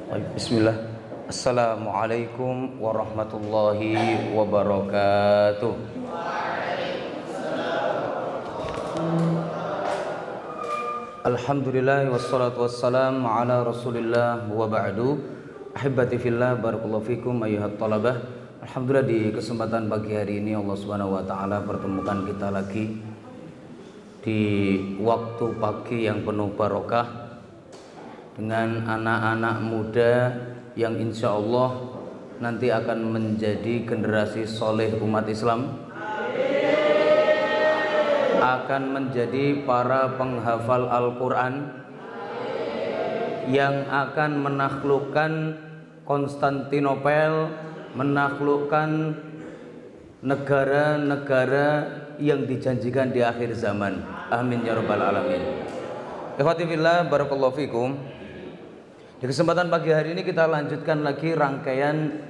Baik, bismillah. Assalamualaikum warahmatullahi wabarakatuh. Alhamdulillah wassalatu wassalamu ala rasulillah wa ba'du. Ahibati fillah, barakallahu fikum ayyuhat talabah. Alhamdulillah, di kesempatan pagi hari ini Allah Subhanahu wa taala pertemukan kita lagi di waktu pagi yang penuh barokah dengan anak-anak muda yang insya Allah nanti akan menjadi generasi soleh umat Islam, akan menjadi para penghafal Al-Quran yang akan menaklukkan Konstantinopel, menaklukkan negara-negara yang dijanjikan di akhir zaman. Amin ya rabbal alamin. Ikhwati fillah, barakallahu fikum. Di kesempatan pagi hari ini kita lanjutkan lagi rangkaian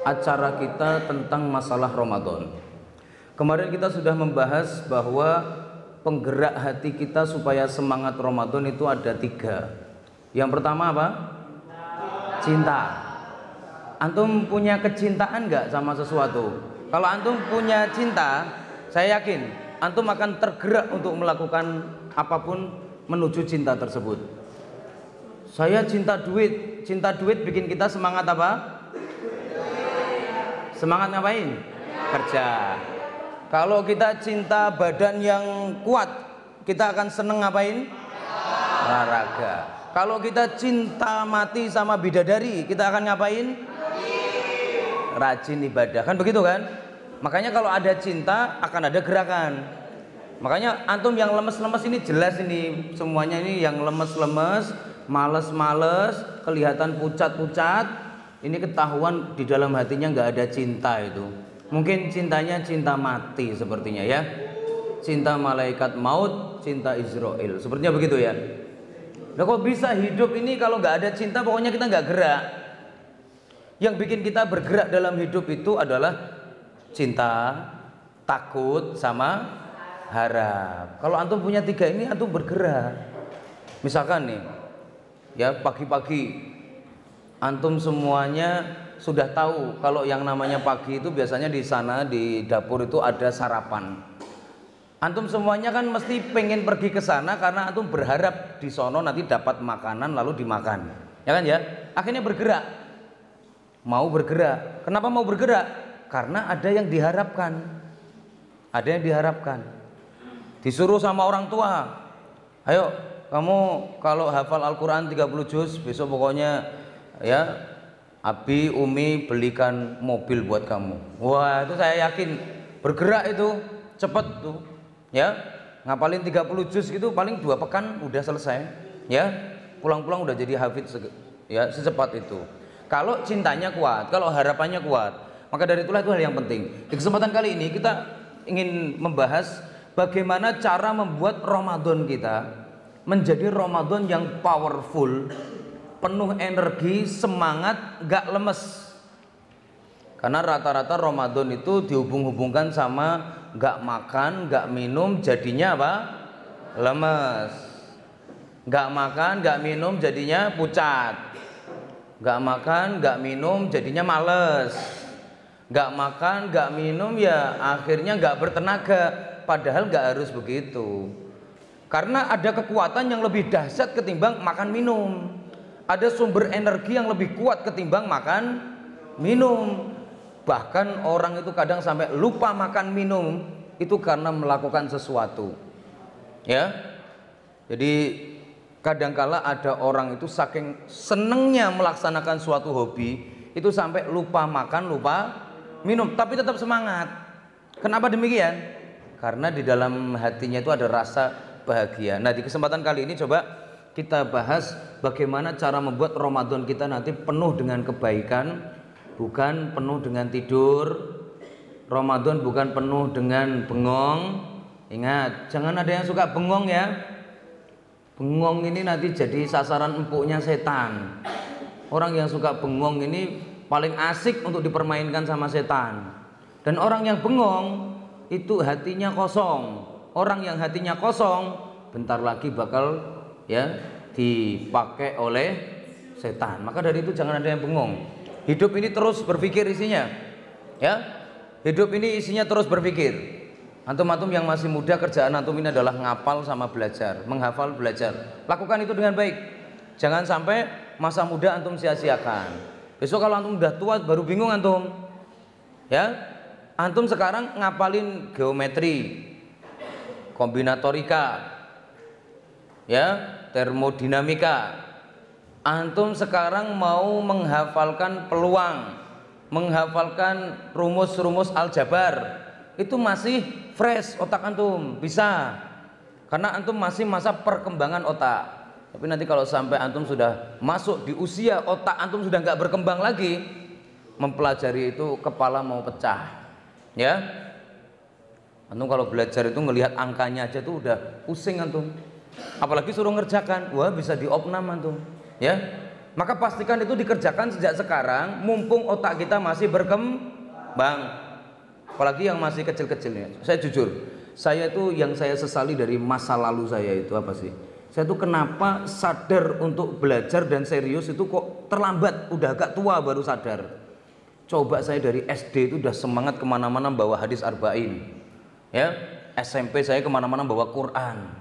acara kita tentang masalah Ramadan. Kemarin kita sudah membahas bahwa penggerak hati kita supaya semangat Ramadan itu ada 3. Yang pertama apa? Cinta. Antum punya kecintaan nggak sama sesuatu? Kalau antum punya cinta, saya yakin antum akan tergerak untuk melakukan apapun menuju cinta tersebut. Saya cinta duit. Cinta duit bikin kita semangat apa? Semangat ngapain? Kerja. Kalau kita cinta badan yang kuat, kita akan seneng ngapain? Olahraga. Kalau kita cinta mati sama bidadari, kita akan ngapain? Rajin ibadah. Kan begitu kan? Makanya kalau ada cinta akan ada gerakan. Makanya antum yang lemes-lemes ini jelas ini semuanya, ini yang lemes-lemes, males-males, kelihatan pucat-pucat, ini ketahuan di dalam hatinya nggak ada cinta itu. Mungkin cintanya cinta mati sepertinya ya. Cinta malaikat maut, cinta Israel. Sepertinya begitu ya. Nah, kok bisa hidup ini kalau nggak ada cinta, pokoknya kita nggak gerak. Yang bikin kita bergerak dalam hidup itu adalah cinta, takut, sama harap. Kalau antum punya 3 ini, antum bergerak. Misalkan nih, ya pagi-pagi antum semuanya sudah tahu kalau yang namanya pagi itu biasanya di sana di dapur itu ada sarapan. Antum semuanya kan mesti pengen pergi ke sana karena antum berharap di sono nanti dapat makanan lalu dimakan. Ya kan ya? Akhirnya bergerak. Mau bergerak. Kenapa mau bergerak? Karena ada yang diharapkan. Ada yang diharapkan. Disuruh sama orang tua, ayo kamu kalau hafal Al-Quran 30 juz besok pokoknya ya Abi Umi belikan mobil buat kamu. Wah, itu saya yakin bergerak itu cepet tuh ya. Ngapalin 30 juz gitu paling 2 pekan udah selesai ya. Pulang-pulang udah jadi hafid ya, secepat itu. Kalau cintanya kuat, kalau harapannya kuat, maka dari itulah itu hal yang penting. Di kesempatan kali ini kita ingin membahas bagaimana cara membuat Ramadan kita menjadi Ramadan yang powerful, penuh energi, semangat, gak lemes. Karena rata-rata Ramadan itu dihubung-hubungkan sama gak makan, gak minum, jadinya apa? Lemes. Gak makan, gak minum, jadinya pucat. Gak makan, gak minum, jadinya males. Gak makan, gak minum, ya akhirnya gak bertenaga. Padahal nggak harus begitu, karena ada kekuatan yang lebih dahsyat ketimbang makan minum. Ada sumber energi yang lebih kuat ketimbang makan minum. Bahkan orang itu kadang sampai lupa makan minum itu karena melakukan sesuatu ya. Jadi kadangkala ada orang itu saking senengnya melaksanakan suatu hobi itu sampai lupa makan, lupa minum, tapi tetap semangat. Kenapa demikian? Karena di dalam hatinya itu ada rasa bahagia. Nah, di kesempatan kali ini coba kita bahas bagaimana cara membuat Ramadan kita nanti penuh dengan kebaikan, bukan penuh dengan tidur. Ramadan bukan penuh dengan bengong. Ingat, jangan ada yang suka bengong ya. Bengong ini nanti jadi sasaran empuknya setan. Orang yang suka bengong ini paling asik untuk dipermainkan sama setan. Dan orang yang bengong itu hatinya kosong. Orang yang hatinya kosong bentar lagi bakal ya dipakai oleh setan. Maka dari itu jangan ada yang bengong. Hidup ini terus berpikir isinya. Ya. Hidup ini isinya terus berpikir. Antum-antum yang masih muda, kerjaan antum ini adalah ngapal sama belajar, menghafal, belajar. Lakukan itu dengan baik. Jangan sampai masa muda antum sia-siakan. Besok kalau antum udah tua baru bingung antum. Ya. Antum sekarang ngapalin geometri, kombinatorika, ya, termodinamika. Antum sekarang mau menghafalkan peluang, menghafalkan rumus-rumus aljabar, itu masih fresh otak antum, bisa, karena antum masih masa perkembangan otak. Tapi nanti kalau sampai antum sudah masuk di usia otak antum sudah nggak berkembang lagi, mempelajari itu kepala mau pecah, ya. Antum kalau belajar itu ngelihat angkanya aja tuh udah pusing antum, apalagi suruh ngerjakan, wah bisa diopnam antum, ya. Maka pastikan itu dikerjakan sejak sekarang, mumpung otak kita masih berkembang, apalagi yang masih kecil-kecilnya. Saya jujur, saya itu yang saya sesali dari masa lalu saya itu apa sih? Saya tuh kenapa sadar untuk belajar dan serius itu kok terlambat, udah agak tua baru sadar. Coba saya dari SD itu udah semangat kemana-mana bawa hadis arba'in, ya. SMP saya kemana-mana bawa Quran,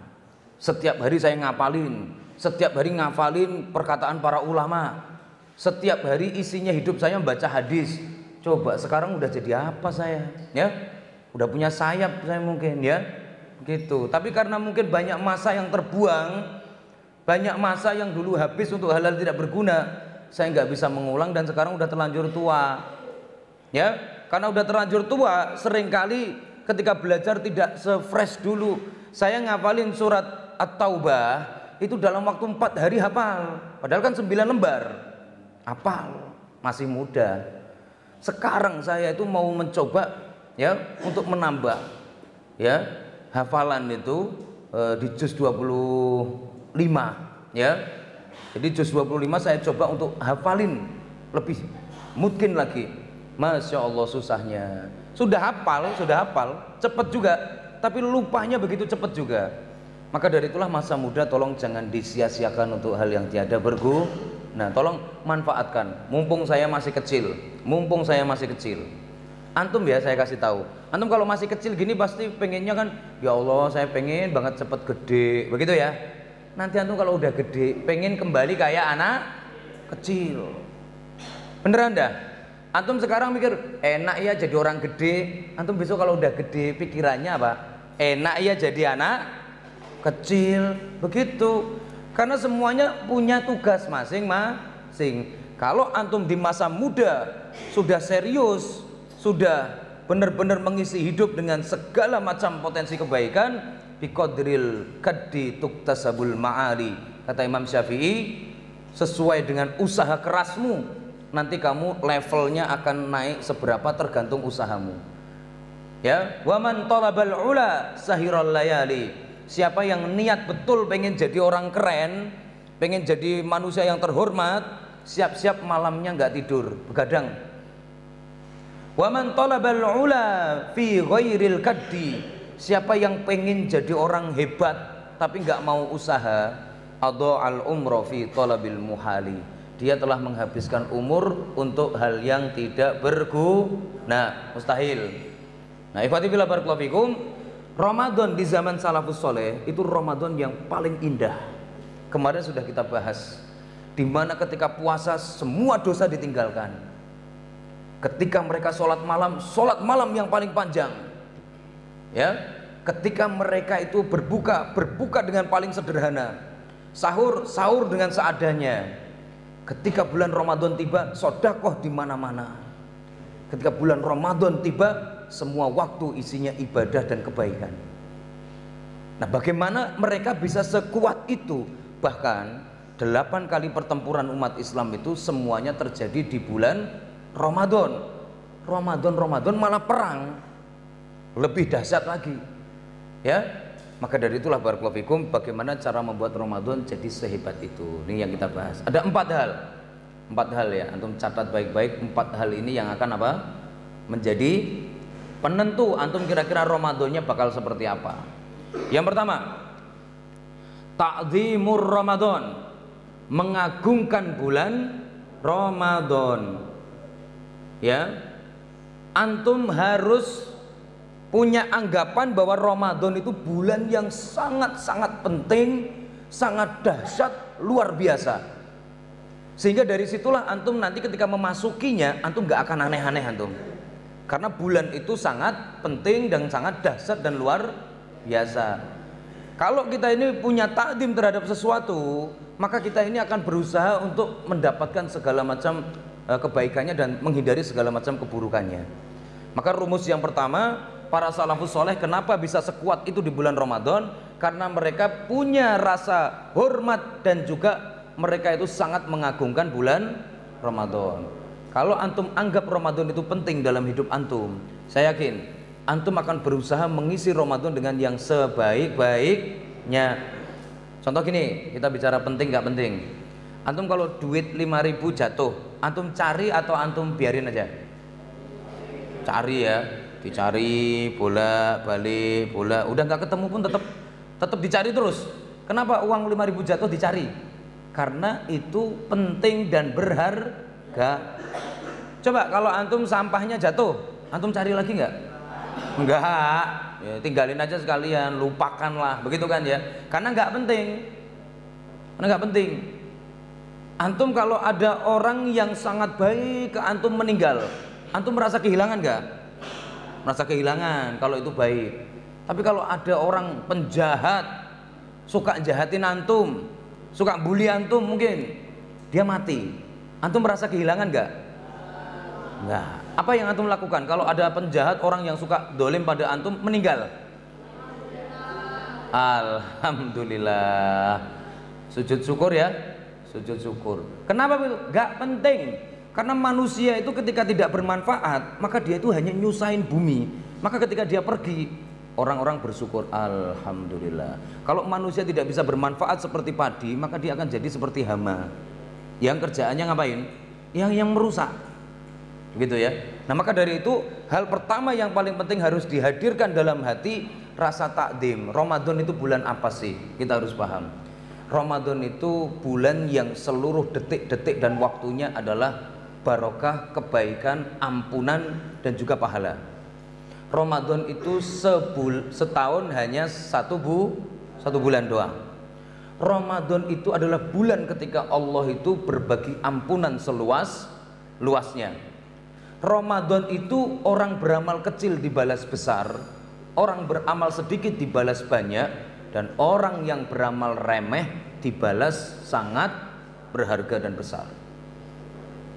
setiap hari saya ngapalin, setiap hari ngafalin perkataan para ulama, setiap hari isinya hidup saya membaca hadis. Coba sekarang udah jadi apa saya, ya? Udah punya sayap saya mungkin, ya, gitu. Tapi karena mungkin banyak masa yang terbuang, banyak masa yang dulu habis untuk hal-hal tidak berguna, saya nggak bisa mengulang dan sekarang udah terlanjur tua, ya. Karena udah terlanjur tua, seringkali ketika belajar tidak se-fresh dulu. Saya ngafalin surat At-Taubah itu dalam waktu 4 hari hafal, padahal kan 9 lembar, hafal, masih muda. Sekarang saya itu mau mencoba, ya, untuk menambah, ya, hafalan itu di juz 25, ya. Jadi juz 25 saya coba untuk hafalin lebih mungkin lagi. Masya Allah susahnya. Sudah hafal, cepat juga, tapi lupanya begitu cepat juga. Maka dari itulah masa muda tolong jangan disia-siakan untuk hal yang tiada berguna. Nah, tolong manfaatkan. Mumpung saya masih kecil, Antum ya saya kasih tahu. Antum kalau masih kecil gini pasti pengennya kan, ya Allah saya pengen banget cepet gede, begitu ya. Nanti antum kalau udah gede pengen kembali kayak anak kecil. Beneran dah? Antum sekarang mikir enak ya jadi orang gede. Antum besok kalau udah gede pikirannya apa? Enak ya jadi anak kecil, begitu. Karena semuanya punya tugas masing-masing. Kalau antum di masa muda sudah serius, sudah benar-benar mengisi hidup dengan segala macam potensi kebaikan, biqadril kaddi tuktasabul ma'ali, kata Imam Syafi'i, sesuai dengan usaha kerasmu nanti kamu levelnya akan naik seberapa tergantung usahamu, ya. Wa man talabal ula sahiral layali, siapa yang niat betul pengen jadi orang keren, pengen jadi manusia yang terhormat, siap-siap malamnya nggak tidur, begadang. Wa man talabal ula fi ghairil kaddi, siapa yang pengen jadi orang hebat tapi nggak mau usaha, adha'al umra fi talabil muhali, dia telah menghabiskan umur untuk hal yang tidak berguna, mustahil. Nah, ikhwati fillah barakallahu fikum, Ramadan di zaman salafus soleh itu Ramadan yang paling indah. Kemarin sudah kita bahas, dimana ketika puasa semua dosa ditinggalkan. Ketika mereka sholat malam yang paling panjang, ya. Ketika mereka itu berbuka dengan paling sederhana, sahur dengan seadanya. Ketika bulan Ramadan tiba, sedekah di mana-mana. Ketika bulan Ramadan tiba, semua waktu isinya ibadah dan kebaikan. Nah, bagaimana mereka bisa sekuat itu? Bahkan 8 kali pertempuran umat Islam itu semuanya terjadi di bulan Ramadan. Ramadan malah perang, lebih dahsyat lagi, ya. Maka dari itulah barakallahu fikum, bagaimana cara membuat Ramadan jadi sehebat itu. Ini yang kita bahas. Ada 4 hal ya, antum catat baik-baik. 4 hal ini yang akan apa? Menjadi penentu antum kira-kira Ramadannya bakal seperti apa. Yang pertama, ta'zimur Ramadan, mengagungkan bulan Ramadan. Ya, antum harus punya anggapan bahwa Ramadan itu bulan yang sangat-sangat penting, sangat dahsyat, luar biasa. Sehingga dari situlah antum nanti ketika memasukinya, antum gak akan aneh-aneh antum. Karena bulan itu sangat penting dan sangat dahsyat dan luar biasa. Kalau kita ini punya takdim terhadap sesuatu, maka kita ini akan berusaha untuk mendapatkan segala macam kebaikannya dan menghindari segala macam keburukannya. Maka rumus yang pertama, para salafus soleh kenapa bisa sekuat itu di bulan Ramadan? Karena mereka punya rasa hormat dan juga mereka itu sangat mengagungkan bulan Ramadan. Kalau antum anggap Ramadan itu penting dalam hidup antum, saya yakin antum akan berusaha mengisi Ramadan dengan yang sebaik-baiknya. Contoh gini, kita bicara penting gak penting. Antum kalau duit 5.000 jatuh, antum cari atau antum biarin aja? Cari ya, dicari bolak-balik, udah nggak ketemu pun tetap dicari terus. Kenapa uang 5.000 jatuh dicari? Karena itu penting dan berharga. Coba kalau antum sampahnya jatuh, antum cari lagi nggak? Enggak, ya, tinggalin aja sekalian, lupakanlah, begitu kan ya? Karena nggak penting. Karena nggak penting. Antum kalau ada orang yang sangat baik ke antum meninggal, antum merasa kehilangan nggak? Merasa kehilangan kalau itu baik. Tapi kalau ada orang penjahat, suka jahatin antum, suka bully antum, mungkin dia mati, antum merasa kehilangan nggak? Nggak. Apa yang antum lakukan kalau ada penjahat, orang yang suka dolim pada antum meninggal? Alhamdulillah, sujud syukur ya, sujud syukur. Kenapa itu? Gak penting. Karena manusia itu ketika tidak bermanfaat, maka dia itu hanya nyusahin bumi. Maka ketika dia pergi, orang-orang bersyukur, alhamdulillah. Kalau manusia tidak bisa bermanfaat seperti padi, maka dia akan jadi seperti hama yang kerjaannya ngapain? Yang merusak, gitu ya. Nah, maka dari itu hal pertama yang paling penting harus dihadirkan dalam hati, rasa takdim. Ramadan itu bulan apa sih? Kita harus paham. Ramadan itu bulan yang seluruh detik-detik dan waktunya adalah barokah, kebaikan, ampunan dan juga pahala. Ramadan itu setahun hanya satu bulan doang. Ramadan itu adalah bulan ketika Allah itu berbagi ampunan seluas-luasnya. Ramadan itu orang beramal kecil dibalas besar, orang beramal sedikit dibalas banyak, dan orang yang beramal remeh dibalas sangat berharga dan besar.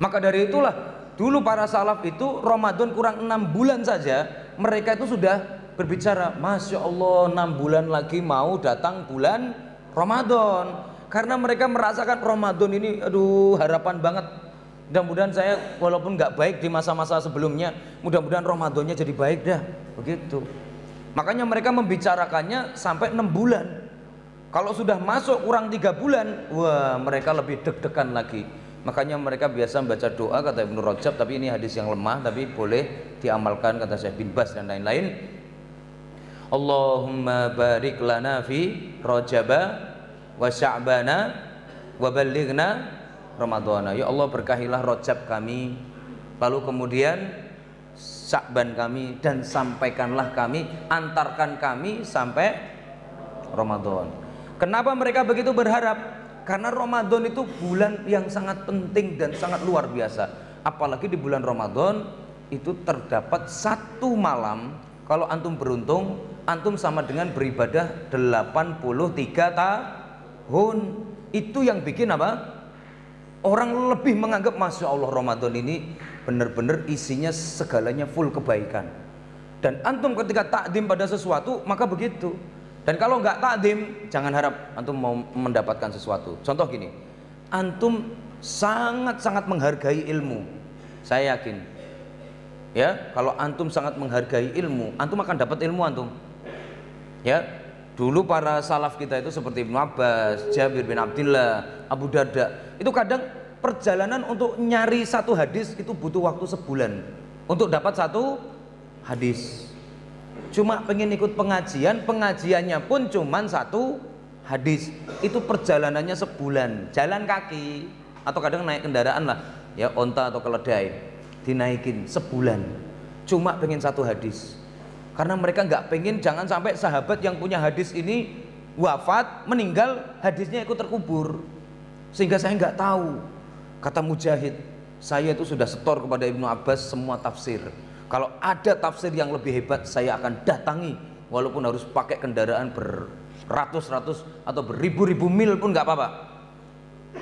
Maka dari itulah dulu para salaf itu Ramadan kurang 6 bulan saja mereka itu sudah berbicara, Masya Allah 6 bulan lagi mau datang bulan Ramadan. Karena mereka merasakan Ramadan ini aduh harapan banget. Mudah-mudahan saya walaupun nggak baik di masa-masa sebelumnya, mudah-mudahan Ramadannya jadi baik dah, begitu. Makanya mereka membicarakannya sampai 6 bulan. Kalau sudah masuk kurang 3 bulan, wah mereka lebih deg-degan lagi. Makanya mereka biasa membaca doa, kata Ibnu Rajab, tapi ini hadis yang lemah, tapi boleh diamalkan, kata Syekh bin Bas dan lain-lain. Allahumma barik lana fi Rajaba wa Sya'bana wa ballighna Ramadhana. Ya Allah, berkahilah Rajab kami, lalu kemudian Sya'ban kami, dan sampaikanlah kami, antarkan kami sampai Ramadan. Kenapa mereka begitu berharap? Karena Ramadan itu bulan yang sangat penting dan sangat luar biasa. Apalagi di bulan Ramadan itu terdapat satu malam, kalau antum beruntung, antum sama dengan beribadah 83 tahun. Itu yang bikin apa? Orang lebih menganggap Masya Allah Ramadan ini benar-benar isinya segalanya full kebaikan. Dan antum ketika takdim pada sesuatu maka begitu. Dan kalau nggak takdim, jangan harap antum mau mendapatkan sesuatu. Contoh gini, antum sangat-sangat menghargai ilmu. Saya yakin, ya, kalau antum sangat menghargai ilmu, antum akan dapat ilmu antum. Ya, dulu para salaf kita itu seperti Ibnu Abbas, Jabir bin Abdullah, Abu Darda, itu kadang perjalanan untuk nyari satu hadis itu butuh waktu sebulan untuk dapat satu hadis. Cuma pengen ikut pengajian, pengajiannya pun cuman satu hadis itu perjalanannya sebulan, jalan kaki atau kadang naik kendaraan lah, ya onta atau keledai, dinaikin sebulan, cuma pengen satu hadis. Karena mereka nggak pengen jangan sampai sahabat yang punya hadis ini wafat, meninggal, hadisnya ikut terkubur. Sehingga saya nggak tahu. Kata Mujahid, saya itu sudah setor kepada Ibnu Abbas semua tafsir. Kalau ada tafsir yang lebih hebat, saya akan datangi, walaupun harus pakai kendaraan beratus-ratus atau beribu-ribu mil pun nggak apa-apa.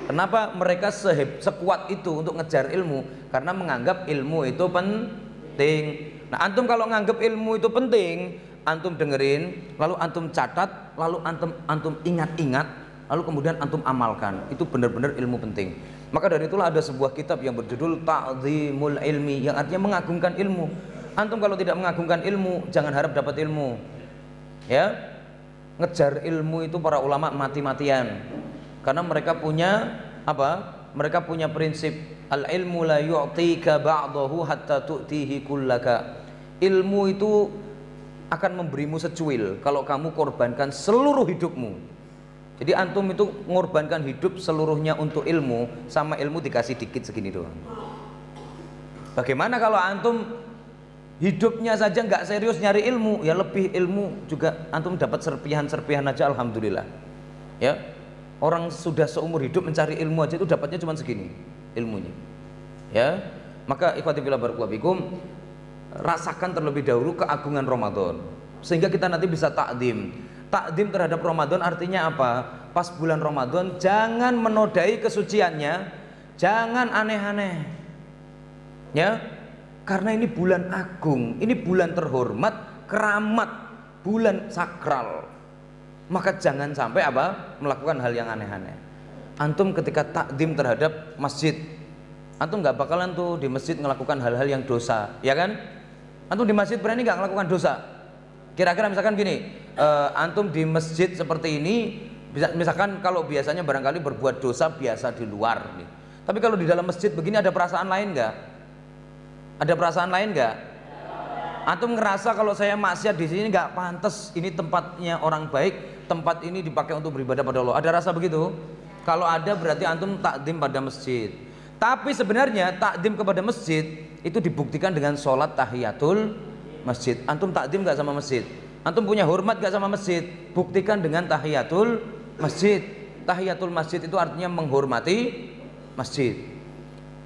Kenapa mereka sekuat itu untuk ngejar ilmu? Karena menganggap ilmu itu penting. Nah, antum kalau nganggap ilmu itu penting, antum dengerin, lalu antum catat, lalu antum ingat-ingat, lalu kemudian antum amalkan. Itu benar-benar ilmu penting. Maka dari itulah ada sebuah kitab yang berjudul Ta'zimul Ilmi, yang artinya mengagungkan ilmu. Antum kalau tidak mengagungkan ilmu, jangan harap dapat ilmu. Ya, ngejar ilmu itu para ulama mati-matian. Karena mereka punya apa? Mereka punya prinsip al-ilmu la yu'tika ba'dahu hatta tu'tihi kullaka. Ilmu itu akan memberimu secuil kalau kamu korbankan seluruh hidupmu. Jadi antum itu mengorbankan hidup seluruhnya untuk ilmu, sama ilmu dikasih dikit segini doang. Bagaimana kalau antum hidupnya saja nggak serius nyari ilmu, ya lebih ilmu juga antum dapat serpihan-serpihan aja, alhamdulillah. Ya, orang sudah seumur hidup mencari ilmu aja itu dapatnya cuma segini ilmunya. Ya, maka ikhwati fillah barakallahu fikum, rasakan terlebih dahulu keagungan Ramadan sehingga kita nanti bisa takdim. Takdim terhadap Ramadan artinya apa? Pas bulan Ramadan jangan menodai kesuciannya, jangan aneh-aneh. Ya, karena ini bulan agung, ini bulan terhormat, keramat, bulan sakral. Maka jangan sampai apa? Melakukan hal yang aneh-aneh. Antum ketika takdim terhadap masjid, antum nggak bakalan tuh di masjid melakukan hal-hal yang dosa, ya kan? Antum di masjid berani nggak melakukan dosa? Kira-kira misalkan gini, antum di masjid seperti ini, misalkan kalau biasanya barangkali berbuat dosa biasa di luar nih. Tapi kalau di dalam masjid begini ada perasaan lain nggak? Ada perasaan lain nggak? Antum ngerasa kalau saya maksiat di sini nggak pantas, ini tempatnya orang baik, tempat ini dipakai untuk beribadah pada Allah. Ada rasa begitu? Kalau ada berarti antum takdim pada masjid. Tapi sebenarnya takdim kepada masjid itu dibuktikan dengan sholat tahiyatul masjid. Antum takdim gak sama masjid? Antum punya hormat gak sama masjid? Buktikan dengan tahiyatul masjid. Tahiyatul masjid itu artinya menghormati masjid.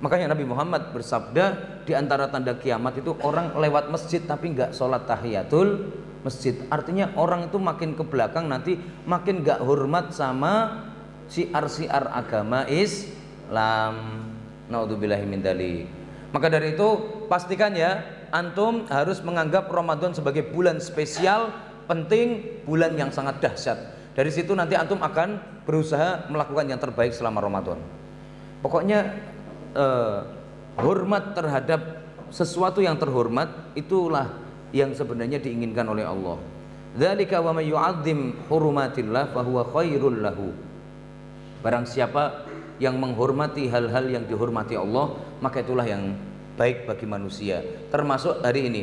Makanya Nabi Muhammad bersabda, di antara tanda kiamat itu orang lewat masjid tapi gak sholat tahiyatul masjid. Artinya orang itu makin ke belakang nanti makin gak hormat sama syiar-syiar agama Islam. Naudzubillahi min dzalik. Maka dari itu pastikan ya, antum harus menganggap Ramadan sebagai bulan spesial, penting, bulan yang sangat dahsyat. Dari situ nanti antum akan berusaha melakukan yang terbaik selama Ramadan. Pokoknya hormat terhadap sesuatu yang terhormat itulah yang sebenarnya diinginkan oleh Allah. Dzalika wa may yu'azzim hurumatillah fahuwa khairul lahu. Barang siapa yang menghormati hal-hal yang dihormati Allah, maka itulah yang baik bagi manusia. Termasuk hari ini.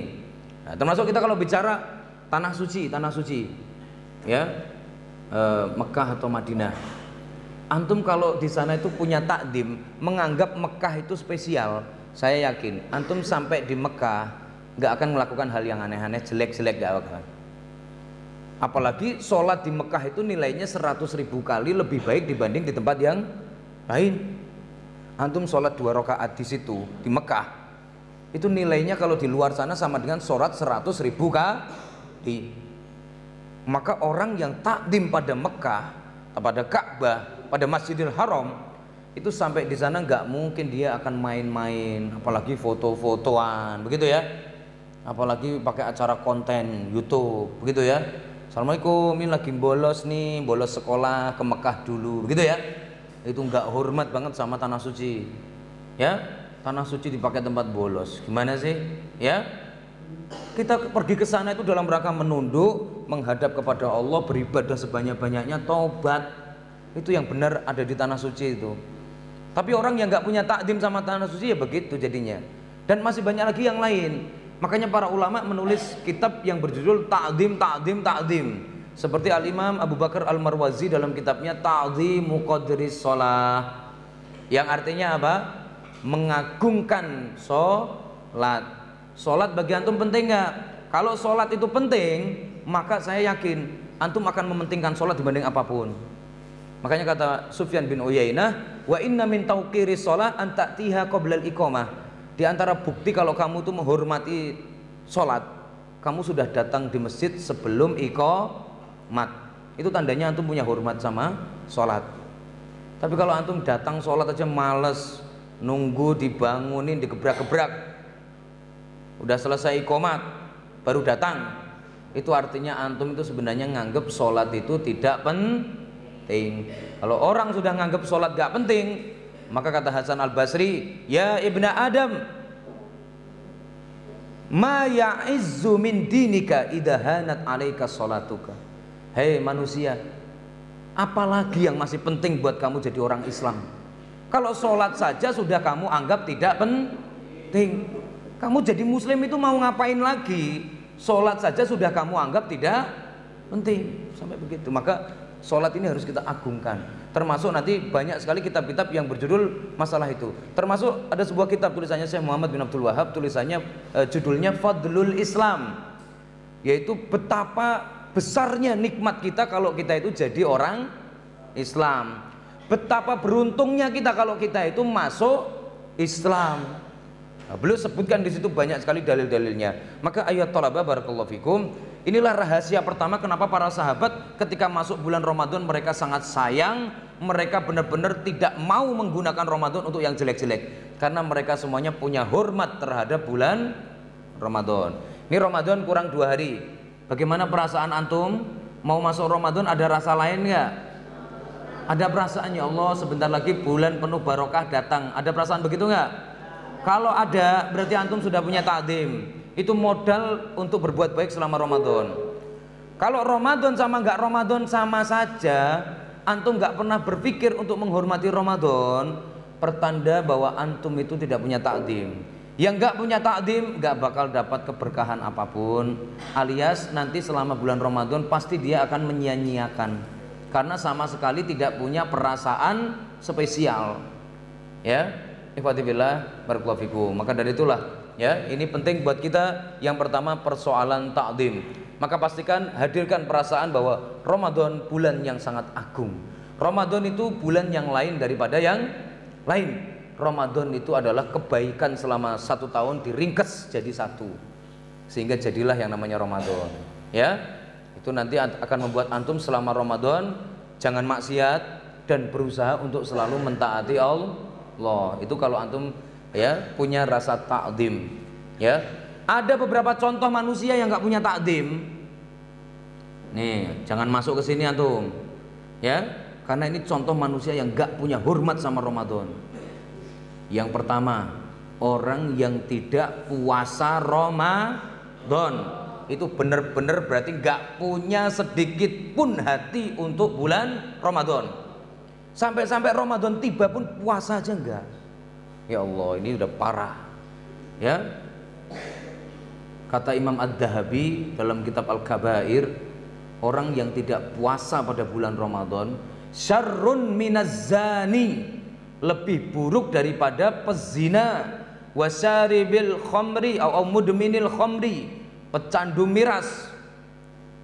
Nah, termasuk kita kalau bicara tanah suci, ya, Mekah atau Madinah. Antum kalau di sana itu punya takdim, menganggap Mekah itu spesial, saya yakin antum sampai di Mekah nggak akan melakukan hal yang aneh-aneh, jelek-jelek, nggak akan. Apalagi sholat di Mekah itu nilainya 100.000 kali lebih baik dibanding di tempat yang lain. Antum sholat 2 rakaat di situ di Mekah, itu nilainya kalau di luar sana sama dengan sholat 100.000 kali. Maka orang yang takdim pada Mekah, pada Ka'bah, pada Masjidil Haram, itu sampai di sana nggak mungkin dia akan main-main, apalagi foto-fotoan, begitu ya. Apalagi pakai acara konten YouTube, begitu ya. Assalamualaikum, ini lagi bolos nih, bolos sekolah ke Mekah dulu, begitu ya. Itu nggak hormat banget sama tanah suci, ya. Tanah suci dipakai tempat bolos, gimana sih, ya? Kita pergi ke sana itu dalam rangka menunduk, menghadap kepada Allah, beribadah sebanyak-banyaknya, taubat. Itu yang benar ada di tanah suci itu. Tapi orang yang nggak punya takdim sama tanah suci ya begitu jadinya. Dan masih banyak lagi yang lain. Makanya para ulama menulis kitab yang berjudul Takdim. Seperti Al-Imam Abu Bakar Al-Marwazi dalam kitabnya Ta'dhimu Qadris Shalah, yang artinya apa? Mengagungkan sholat. Sholat bagi antum penting nggak? Kalau sholat itu penting, maka saya yakin antum akan mementingkan sholat dibanding apapun. Makanya kata Sufyan bin Uyainah, wa inna min tauqiri sholat an ta'tiha qabla al-iqamah. Di antara bukti kalau kamu tuh menghormati sholat, kamu sudah datang di masjid sebelum iqamat. Itu tandanya antum punya hormat sama sholat. Tapi kalau antum datang sholat aja males, nunggu dibangunin, digebrak-gebrak, udah selesai iqamat baru datang, itu artinya antum itu sebenarnya nganggep sholat itu tidak penting. Kalau orang sudah nganggep sholat gak penting, maka kata Hasan Al-Basri, ya ibna Adam, ma ya'izzu min dinika idha hanat alaika sholatuka. Hei manusia, apalagi yang masih penting buat kamu jadi orang Islam? Kalau sholat saja sudah kamu anggap tidak penting, kamu jadi muslim itu mau ngapain lagi? Sholat saja sudah kamu anggap tidak penting, sampai begitu. Maka sholat ini harus kita agungkan. Termasuk nanti banyak sekali kitab-kitab yang berjudul masalah itu. Termasuk ada sebuah kitab tulisannya Syekh Muhammad bin Abdul Wahab, tulisannya judulnya Fadlul Islam, yaitu betapa besarnya nikmat kita kalau kita itu jadi orang Islam, betapa beruntungnya kita kalau kita itu masuk Islam. Nah, beliau sebutkan di situ banyak sekali dalil-dalilnya. Maka ayat thalabah barakallahu fikum, inilah rahasia pertama kenapa para sahabat ketika masuk bulan Ramadan mereka sangat sayang, mereka benar-benar tidak mau menggunakan Ramadan untuk yang jelek-jelek, karena mereka semuanya punya hormat terhadap bulan Ramadan. Ini Ramadan kurang 2 hari. Bagaimana perasaan antum? Mau masuk Ramadan ada rasa lain nggak? Ada perasaan, ya Allah sebentar lagi bulan penuh barokah datang. Ada perasaan begitu nggak? Kalau ada, berarti antum sudah punya takdim. Itu modal untuk berbuat baik selama Ramadan. Kalau Ramadan sama nggak Ramadan sama saja, antum nggak pernah berpikir untuk menghormati Ramadan, pertanda bahwa antum itu tidak punya takdim. Yang nggak punya takdim nggak bakal dapat keberkahan apapun, alias nanti selama bulan Ramadan pasti dia akan menyia-nyiakan, karena sama sekali tidak punya perasaan spesial. Ya. Ikhwatibillah barakallahu fikum. Maka dari itulah ya, ini penting buat kita. Yang pertama persoalan takdim. Maka pastikan hadirkan perasaan bahwa Ramadan bulan yang sangat agung. Ramadan itu bulan yang lain daripada yang lain. Ramadan itu adalah kebaikan selama 1 tahun diringkes jadi satu, sehingga jadilah yang namanya Ramadan. Ya, itu nanti akan membuat antum selama Ramadan jangan maksiat dan berusaha untuk selalu mentaati Allah. Itu kalau antum ya punya rasa takdim. Ya, ada beberapa contoh manusia yang nggak punya takdim. Nih, jangan masuk ke sini antum. Ya, karena ini contoh manusia yang nggak punya hormat sama Ramadan. Yang pertama, orang yang tidak puasa Ramadan itu benar-benar berarti nggak punya sedikit pun hati untuk bulan Ramadan. Sampai-sampai Ramadan tiba pun puasa aja enggak. Ya Allah, ini udah parah. Ya. Kata Imam Ad-Dhahabi dalam kitab Al-Kabair, orang yang tidak puasa pada bulan Ramadan syarrun minaz zani, lebih buruk daripada pezina, wasyaribil khamri au mudminil khamri, pecandu miras.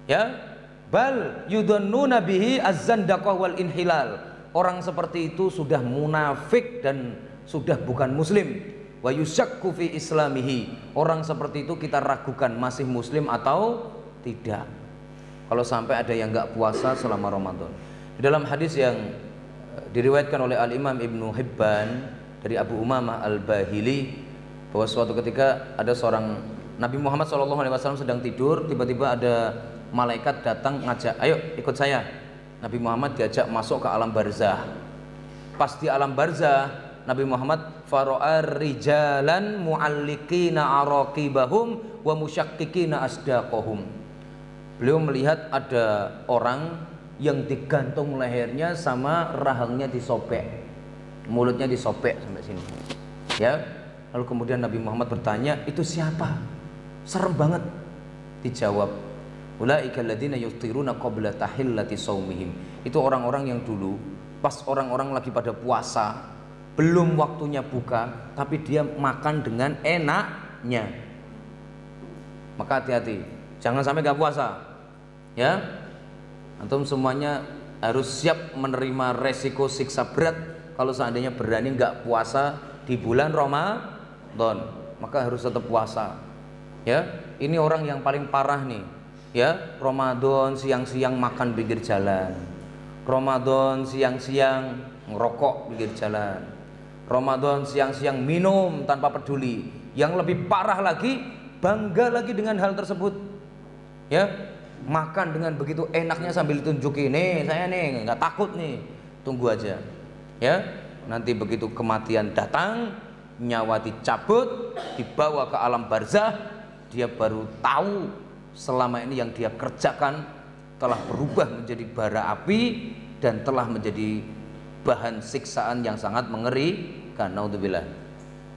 Ya. Bal yudannuna bihi az-zandaqah wal inhilal. Orang seperti itu sudah munafik dan sudah bukan muslim. Wa yusyakku fi islamihi. Orang seperti itu kita ragukan masih muslim atau tidak, kalau sampai ada yang nggak puasa selama Ramadan. Di dalam hadis yang diriwayatkan oleh Al-Imam Ibnu Hibban dari Abu Umamah Al-Bahili, bahwa suatu ketika ada seorang Nabi Muhammad SAW sedang tidur, tiba-tiba ada malaikat datang ngajak, ayo ikut saya. Nabi Muhammad diajak masuk ke alam barzah. Pas di alam barzah, Nabi Muhammad faro'a rijalan mu'alliqina araqibahum wa musyakkikina asdaqahum. Beliau melihat ada orang yang digantung lehernya sama rahangnya disobek, mulutnya disobek sampai sini. Ya. Lalu kemudian Nabi Muhammad bertanya, itu siapa? Serem banget. Dijawab, Ulaika alladziina yuftiruna qabla tahillati shaumihim. Itu orang-orang yang dulu pas orang-orang lagi pada puasa, belum waktunya buka, tapi dia makan dengan enaknya. Maka hati-hati, jangan sampai gak puasa. Ya, antum semuanya harus siap menerima resiko siksa berat kalau seandainya berani gak puasa di bulan Ramadan. Maka harus tetap puasa. Ya, ini orang yang paling parah nih. Ya, Ramadan siang-siang makan pinggir jalan, Ramadan siang-siang ngerokok pinggir jalan, Ramadan siang-siang minum tanpa peduli. Yang lebih parah lagi, bangga lagi dengan hal tersebut. Ya, makan dengan begitu enaknya sambil tunjukin, nih saya nih nggak takut nih, tunggu aja. Ya, nanti begitu kematian datang, nyawa dicabut, dibawa ke alam barzah, dia baru tahu selama ini yang dia kerjakan telah berubah menjadi bara api dan telah menjadi bahan siksaan yang sangat mengerikan. Naudzubillah.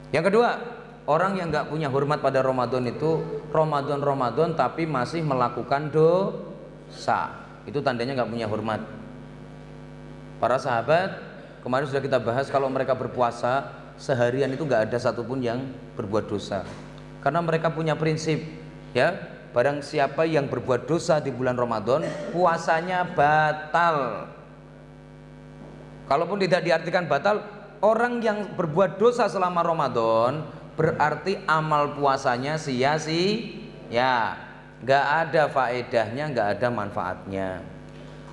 Yang kedua, orang yang nggak punya hormat pada Ramadan itu Ramadan tapi masih melakukan dosa, itu tandanya nggak punya hormat. Para sahabat kemarin sudah kita bahas, kalau mereka berpuasa seharian itu nggak ada satupun yang berbuat dosa, karena mereka punya prinsip, ya, barang siapa yang berbuat dosa di bulan Ramadan, puasanya batal. Kalaupun tidak diartikan batal, orang yang berbuat dosa selama Ramadan berarti amal puasanya sia-sia, nggak ada faedahnya, nggak ada manfaatnya.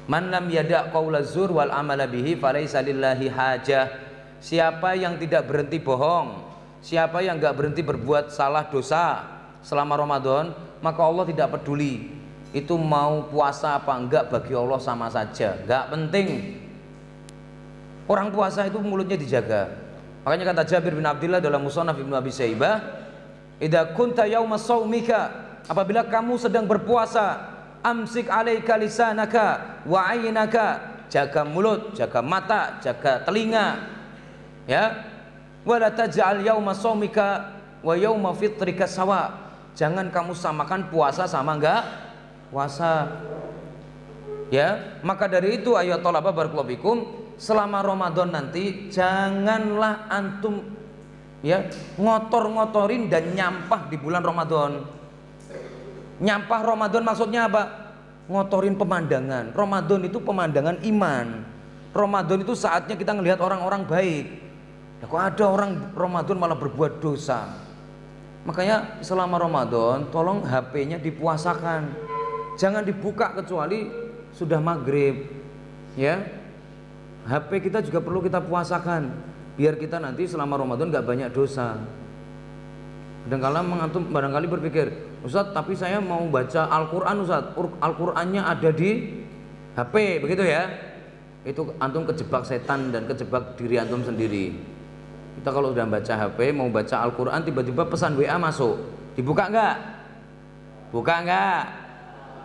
Man lam yada' qaula zur wal amala bihi falaisa lillahi hajah. Siapa yang tidak berhenti bohong, siapa yang nggak berhenti berbuat salah dosa selama Ramadan, maka Allah tidak peduli itu mau puasa apa enggak, bagi Allah sama saja, enggak penting. Orang puasa itu mulutnya dijaga. Makanya kata Jabir bin Abdullah dalam Musannaf Ibnu Abi Syaibah, idza kunta yauma shaumika, apabila kamu sedang berpuasa, amsik alaika lisanaka wa aynaka, jaga mulut, jaga mata, jaga telinga, ya. Wala taj'al yauma shaumika wa yauma fitrika sawa, jangan kamu samakan puasa sama enggak puasa. Ya, maka dari itu ayat tolaba barakallahu fikum, selama Ramadan nanti janganlah antum ya ngotor-ngotorin dan nyampah di bulan Ramadan. Nyampah Ramadan maksudnya apa? Ngotorin pemandangan. Ramadan itu pemandangan iman. Ramadan itu saatnya kita ngelihat orang-orang baik. Ya, kok ada orang Ramadan malah berbuat dosa. Makanya selama Ramadan tolong HP-nya dipuasakan. Jangan dibuka kecuali sudah maghrib. Ya, HP kita juga perlu kita puasakan biar kita nanti selama Ramadan gak banyak dosa. Kadang-kadang antum barangkali berpikir, Ustadz tapi saya mau baca Al-Quran Ustadz, Al-Qurannya ada di HP, begitu ya. Itu antum kejebak setan dan kejebak diri antum sendiri. Kita kalau sudah baca HP, mau baca Al-Quran, tiba-tiba pesan WA masuk, dibuka enggak? Buka enggak?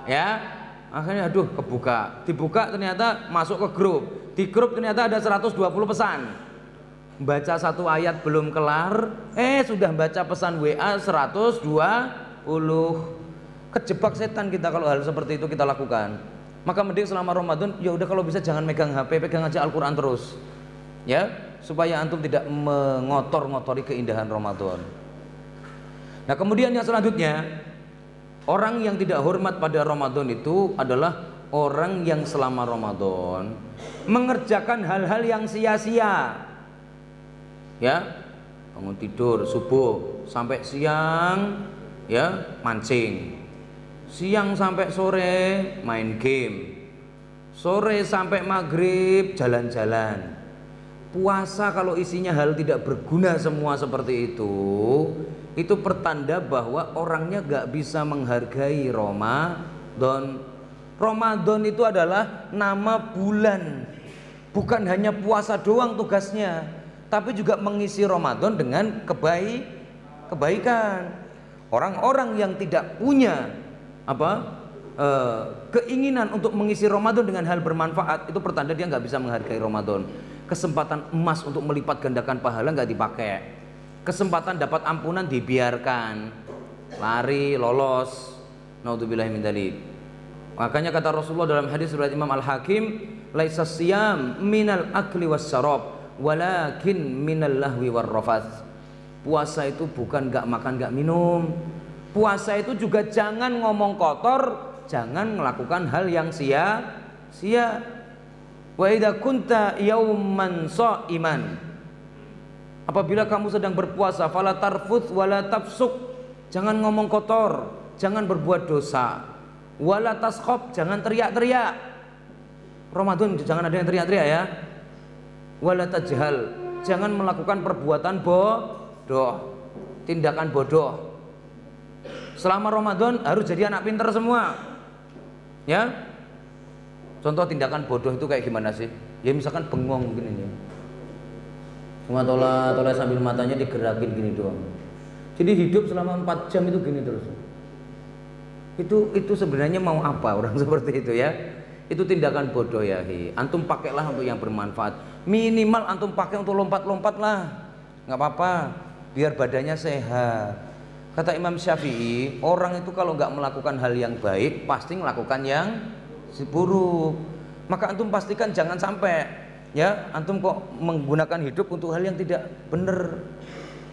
Ya, akhirnya aduh kebuka. Dibuka ternyata masuk ke grup. Di grup ternyata ada 120 pesan. Baca satu ayat belum kelar, sudah baca pesan WA 120. Kejebak setan kita kalau hal seperti itu kita lakukan. Maka mending selama Ramadan ya udah kalau bisa jangan megang HP, pegang aja Al-Quran terus. Ya, supaya antum tidak mengotor-ngotori keindahan Ramadan. Nah, kemudian yang selanjutnya, orang yang tidak hormat pada Ramadan itu adalah orang yang selama Ramadan mengerjakan hal-hal yang sia-sia. Ya, bangun tidur subuh sampai siang ya mancing, siang sampai sore main game, sore sampai maghrib jalan-jalan. Puasa kalau isinya hal tidak berguna semua seperti itu pertanda bahwa orangnya gak bisa menghargai Ramadan. Ramadan itu adalah nama bulan, bukan hanya puasa doang tugasnya, tapi juga mengisi Ramadan dengan kebaikan. Orang-orang yang tidak punya keinginan untuk mengisi Ramadan dengan hal bermanfaat, itu pertanda dia nggak bisa menghargai Ramadan. Kesempatan emas untuk melipat gandakan pahala nggak dipakai, kesempatan dapat ampunan dibiarkan, lari lolos, naudzubillahi min dzalik. Makanya kata Rasulullah dalam hadis riwayat Imam Al-Hakim, laisa siyam minal akli was syarab walakin minal lahwi war rafath. Puasa itu bukan gak makan gak minum. Puasa itu juga jangan ngomong kotor, jangan melakukan hal yang sia-sia. Wa idza kunta yauman shaiman, apabila kamu sedang berpuasa, fala tarfuth wala tafsuk, jangan ngomong kotor, jangan berbuat dosa. Wala taskhab, jangan teriak-teriak. Ramadan jangan ada yang teriak-teriak ya. Wala tajhal, jangan melakukan perbuatan bodoh, tindakan bodoh. Selama Ramadan harus jadi anak pintar semua. Ya. Contoh tindakan bodoh itu kayak gimana sih? Ya misalkan bengong begini nih. Cuma tola sambil matanya digerakin gini doang. Jadi hidup selama 4 jam itu gini terus. Itu sebenarnya mau apa orang seperti itu ya? Itu tindakan bodoh ya. Antum pakailah untuk yang bermanfaat. Minimal antum pakai untuk lompat-lompat lah, nggak apa-apa, biar badannya sehat. Kata Imam Syafi'i, orang itu kalau nggak melakukan hal yang baik pasti melakukan yang buruk. Maka antum pastikan jangan sampai ya antum kok menggunakan hidup untuk hal yang tidak benar.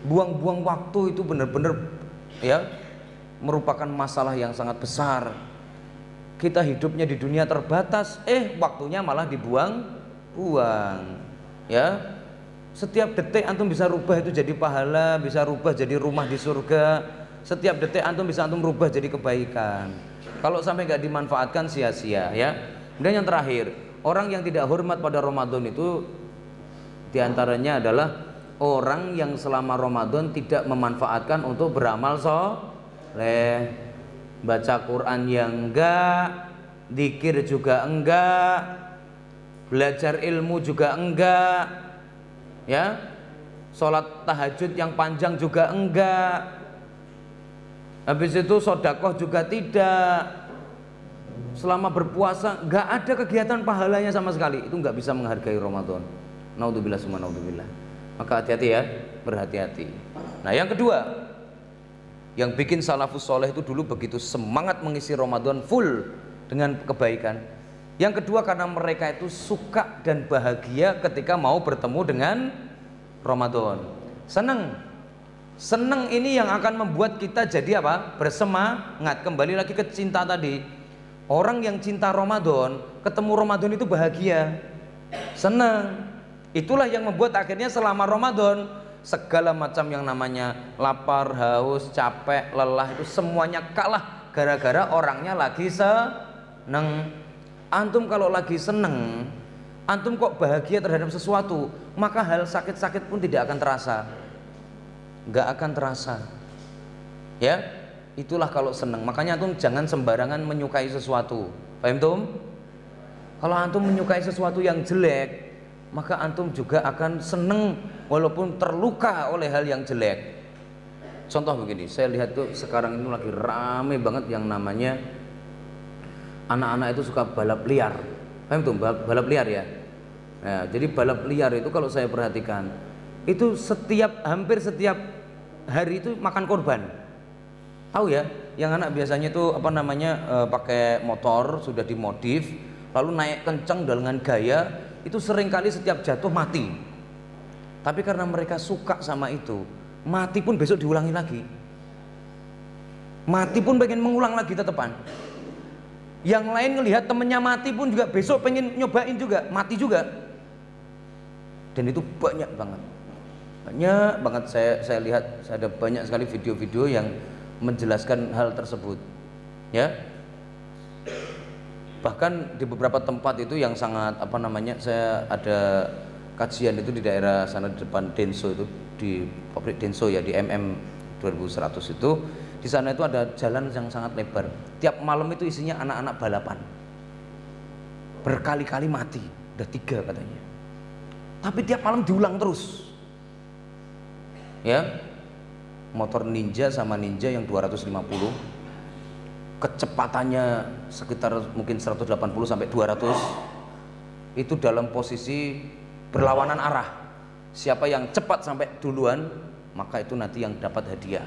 Buang-buang waktu itu benar-benar ya merupakan masalah yang sangat besar. Kita hidupnya di dunia terbatas, waktunya malah dibuang-buang. Ya, setiap detik antum bisa rubah itu jadi pahala, bisa rubah jadi rumah di surga. Setiap detik antum bisa antum rubah jadi kebaikan. Kalau sampai nggak dimanfaatkan sia-sia ya. Dan yang terakhir, orang yang tidak hormat pada Ramadan itu diantaranya adalah orang yang selama Ramadan tidak memanfaatkan untuk beramal soleh, baca Quran yang enggak, zikir juga enggak, belajar ilmu juga enggak, ya, sholat tahajud yang panjang juga enggak, habis itu sodakoh juga tidak. Selama berpuasa enggak ada kegiatan pahalanya sama sekali, itu enggak bisa menghargai Ramadan. Naudzubillah summa naudzubillah. Maka hati-hati ya, berhati-hati. Nah yang kedua, yang bikin salafus soleh itu dulu begitu semangat mengisi Ramadan full dengan kebaikan. Yang kedua karena mereka itu suka dan bahagia ketika mau bertemu dengan Ramadan. Seneng ini yang akan membuat kita jadi apa? Bersemangat. Kembali lagi ke cinta tadi. Orang yang cinta Ramadan, ketemu Ramadan itu bahagia, senang. Itulah yang membuat akhirnya selama Ramadan segala macam yang namanya lapar, haus, capek, lelah itu semuanya kalah gara-gara orangnya lagi seneng. Antum kalau lagi seneng, antum kok bahagia terhadap sesuatu, maka hal sakit-sakit pun tidak akan terasa, nggak akan terasa. Ya, itulah kalau seneng. Makanya antum jangan sembarangan menyukai sesuatu. Paham tum? Kalau antum menyukai sesuatu yang jelek, maka antum juga akan seneng walaupun terluka oleh hal yang jelek. Contoh begini, saya lihat tuh sekarang ini lagi rame banget yang namanya anak-anak itu suka balap liar. Paham tuh balap liar ya? Nah, jadi balap liar itu kalau saya perhatikan itu hampir setiap hari itu makan korban. Tahu ya? Yang anak biasanya itu pakai motor sudah dimodif, lalu naik kencang dengan gaya, itu seringkali setiap jatuh mati. Tapi karena mereka suka sama itu, mati pun besok diulangi lagi. Mati pun pengen mengulang lagi tetepan. Yang lain ngelihat temennya mati pun juga besok pengen nyobain juga, mati juga. Dan itu banyak banget. Banyak banget saya lihat, saya ada banyak sekali video-video yang menjelaskan hal tersebut. Ya. Bahkan di beberapa tempat itu yang sangat saya ada kajian itu di daerah sana di depan Denso itu, di pabrik Denso ya, di MM 2100 itu, di sana itu ada jalan yang sangat lebar. Tiap malam itu isinya anak-anak balapan, berkali-kali mati, udah 3 katanya. Tapi tiap malam diulang terus. Ya, motor ninja sama ninja yang 250, kecepatannya sekitar mungkin 180 sampai 200, itu dalam posisi berlawanan arah. Siapa yang cepat sampai duluan, maka itu nanti yang dapat hadiah.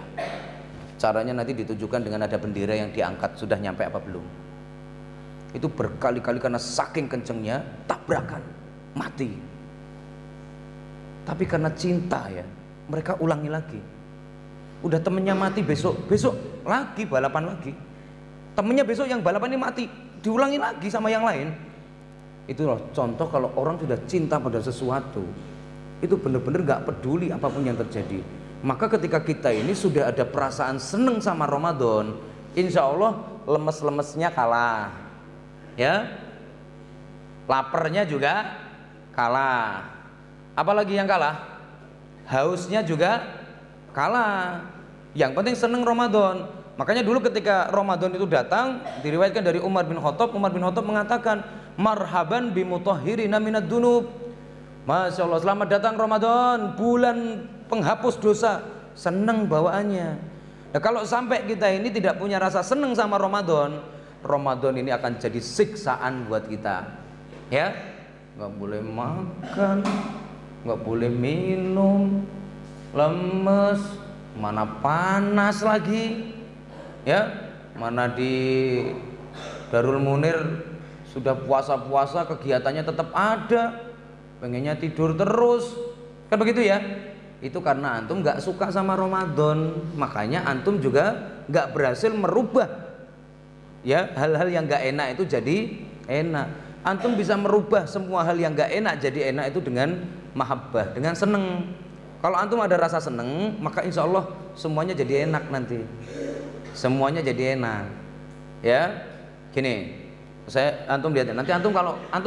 Caranya nanti ditunjukkan dengan ada bendera yang diangkat, sudah nyampe apa belum. Itu berkali-kali karena saking kencengnya tabrakan, mati. Tapi karena cinta ya, mereka ulangi lagi. Udah temennya mati, besok lagi balapan lagi. Temennya besok yang balapan ini mati, diulangi lagi sama yang lain. Itu loh contoh kalau orang sudah cinta pada sesuatu, itu benar-benar gak peduli apapun yang terjadi. Maka ketika kita ini sudah ada perasaan seneng sama Ramadan, insya Allah lemes-lemesnya kalah. Ya, laparnya juga kalah. Apalagi yang kalah? Hausnya juga kalah. Yang penting seneng Ramadan. Makanya dulu ketika Ramadan itu datang, diriwayatkan dari Umar bin Khattab mengatakan, marhaban bimutahhirina minad dunub. Masya Allah, selamat datang Ramadan, bulan penghapus dosa. Seneng bawaannya. Nah, kalau sampai kita ini tidak punya rasa seneng sama Ramadan ini akan jadi siksaan buat kita. Ya, nggak boleh makan, nggak boleh minum, lemes, mana panas lagi, ya, mana di Darul Munir sudah puasa-puasa kegiatannya tetap ada, pengennya tidur terus, kan begitu ya. Itu karena antum nggak suka sama Ramadan, makanya antum juga nggak berhasil merubah ya hal-hal yang nggak enak itu jadi enak. Antum bisa merubah semua hal yang nggak enak jadi enak itu dengan mahabbah, dengan seneng. Kalau antum ada rasa seneng, maka insya Allah semuanya jadi enak nanti. Semuanya jadi enak. Ya, gini, antum lihat nanti antum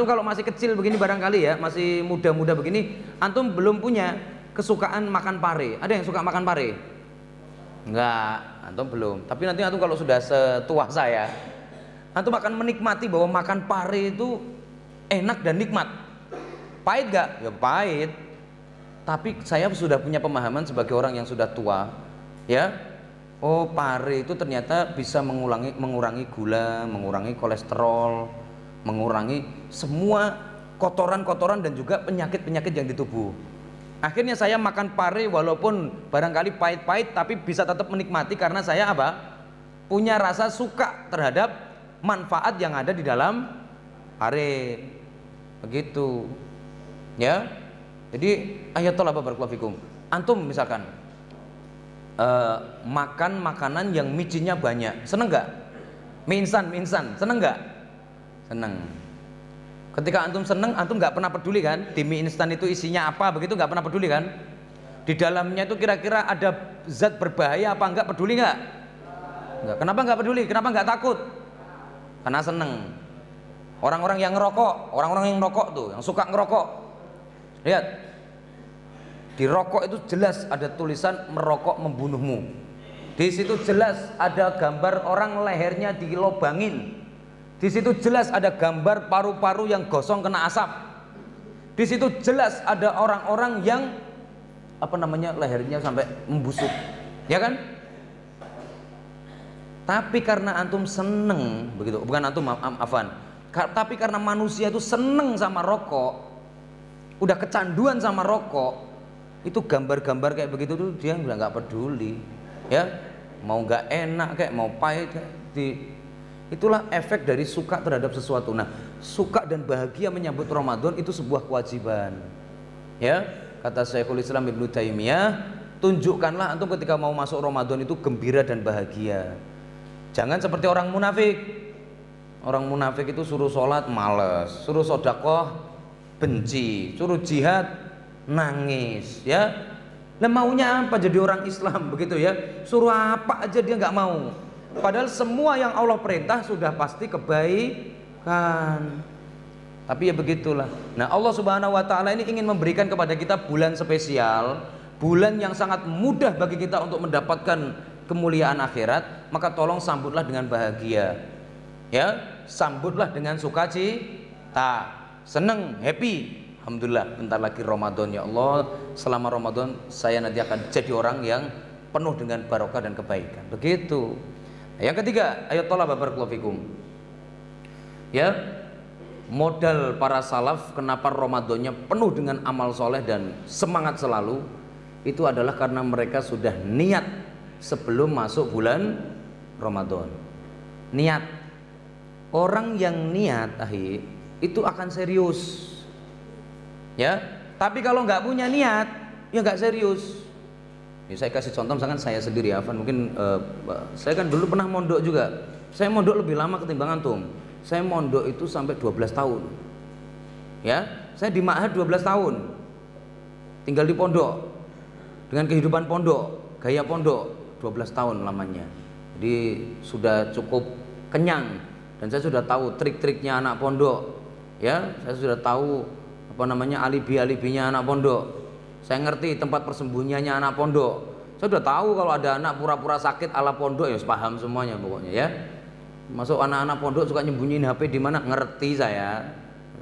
kalau masih kecil begini barangkali ya, masih muda-muda begini, antum belum punya kesukaan makan pare. Ada yang suka makan pare? Enggak, antum belum. Tapi nanti antum kalau sudah setua saya, antum akan menikmati bahwa makan pare itu enak dan nikmat. Pahit gak? Ya pahit. Tapi saya sudah punya pemahaman sebagai orang yang sudah tua, ya. Oh, pare itu ternyata bisa mengurangi gula, mengurangi kolesterol, mengurangi semua kotoran-kotoran dan juga penyakit-penyakit yang di tubuh. Akhirnya saya makan pare walaupun barangkali pahit-pahit, tapi bisa tetap menikmati karena saya apa? Punya rasa suka terhadap manfaat yang ada di dalam pare. Begitu. Ya. Jadi ayatollah barakallahu fikum. Antum misalkan makan makanan yang micinnya banyak, seneng nggak? Mie instan, seneng nggak? Seneng. Ketika antum seneng, antum nggak pernah peduli kan? Di mie instan itu isinya apa, begitu nggak pernah peduli kan? Di dalamnya itu kira-kira ada zat berbahaya apa enggak, peduli nggak? Nggak. Kenapa nggak peduli? Kenapa nggak takut? Karena seneng. Orang-orang yang ngerokok tuh, yang suka ngerokok, lihat. Di rokok itu jelas ada tulisan merokok membunuhmu. Di situ jelas ada gambar orang lehernya dilobangin. Di situ jelas ada gambar paru-paru yang gosong kena asap. Di situ jelas ada orang-orang yang lehernya sampai membusuk, ya kan? Tapi karena antum seneng, begitu, bukan antum afan. Tapi karena manusia itu seneng sama rokok, udah kecanduan sama rokok, itu gambar-gambar kayak begitu tuh dia udah nggak peduli, ya. Mau nggak enak kayak mau pahit kayak itulah efek dari suka terhadap sesuatu. Nah, suka dan bahagia menyambut Ramadan itu sebuah kewajiban. Ya, kata Syekhul Islam Ibnu Taimiyah, tunjukkanlah antum ketika mau masuk Ramadan itu gembira dan bahagia. Jangan seperti orang munafik. Orang munafik itu suruh sholat males, suruh sedekah benci, suruh jihad nangis, ya. Nah, maunya apa jadi orang Islam begitu ya? Suruh apa aja dia nggak mau. Padahal semua yang Allah perintah sudah pasti kebaikan. Tapi ya begitulah. Nah, Allah Subhanahu wa taala ini ingin memberikan kepada kita bulan spesial, bulan yang sangat mudah bagi kita untuk mendapatkan kemuliaan akhirat, maka tolong sambutlah dengan bahagia. Ya, sambutlah dengan sukacita, seneng, happy. Alhamdulillah, bentar lagi Ramadan ya Allah. Selama Ramadan saya nanti akan jadi orang yang penuh dengan barokah dan kebaikan. Begitu. Yang ketiga, ayat Allah barakallahu fikum. Ya, modal para salaf kenapa Ramadannya penuh dengan amal soleh dan semangat selalu, itu adalah karena mereka sudah niat sebelum masuk bulan Ramadan. Niat. Orang yang niat itu akan serius, ya. Tapi kalau nggak punya niat, ya nggak serius. Ya, saya kasih contoh, misalkan saya sendiri, Afan, mungkin saya kan dulu pernah mondok juga. Saya mondok lebih lama ketimbang antum. Saya mondok itu sampai 12 tahun. Ya, saya di Ma'had 12 tahun. Tinggal di pondok. Dengan kehidupan pondok, gaya pondok 12 tahun lamanya. Jadi sudah cukup kenyang dan saya sudah tahu trik-triknya anak pondok. Ya, saya sudah tahu alibi-alibinya anak pondok. Saya ngerti tempat persembunyiannya anak pondok. Saya sudah tahu kalau ada anak pura-pura sakit ala pondok, ya paham semuanya pokoknya, ya. Masuk anak-anak pondok suka nyembunyiin HP di mana, ngerti saya.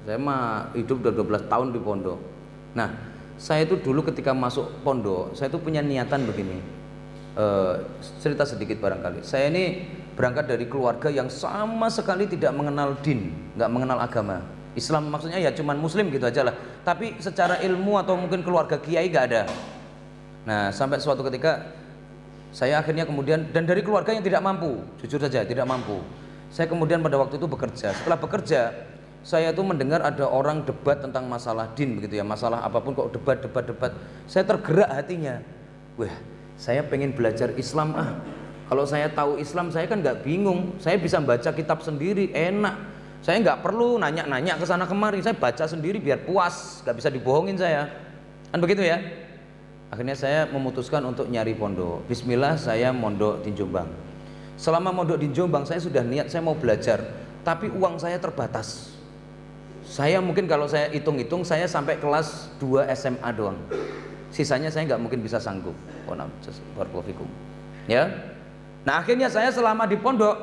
Saya mah hidup udah 12 tahun di pondok. Nah, saya itu dulu ketika masuk pondok, saya itu punya niatan begini. Cerita sedikit barangkali. Saya ini berangkat dari keluarga yang sama sekali tidak mengenal din, nggak mengenal agama. Islam maksudnya ya cuman muslim gitu aja lah. Tapi secara ilmu atau mungkin keluarga kiai nggak ada. Nah, sampai suatu ketika saya akhirnya kemudian, dan dari keluarga yang tidak mampu, jujur saja tidak mampu. Saya kemudian pada waktu itu bekerja. Setelah bekerja, saya tuh mendengar ada orang debat tentang masalah din begitu ya, masalah apapun kok debat. Saya tergerak hatinya. Wah, saya pengen belajar Islam ah. Kalau saya tahu Islam, saya kan nggak bingung. Saya bisa baca kitab sendiri, enak. Saya nggak perlu nanya-nanya ke sana kemari. Saya baca sendiri biar puas, nggak bisa dibohongin saya. Kan begitu ya? Akhirnya saya memutuskan untuk nyari pondok. Bismillah, saya mondok di Jombang. Selama mondok di Jombang, saya sudah niat saya mau belajar, tapi uang saya terbatas. Saya mungkin kalau saya hitung-hitung, saya sampai kelas 2 SMA doang. Sisanya saya nggak mungkin bisa sanggup. Ya. Nah, akhirnya saya selama di pondok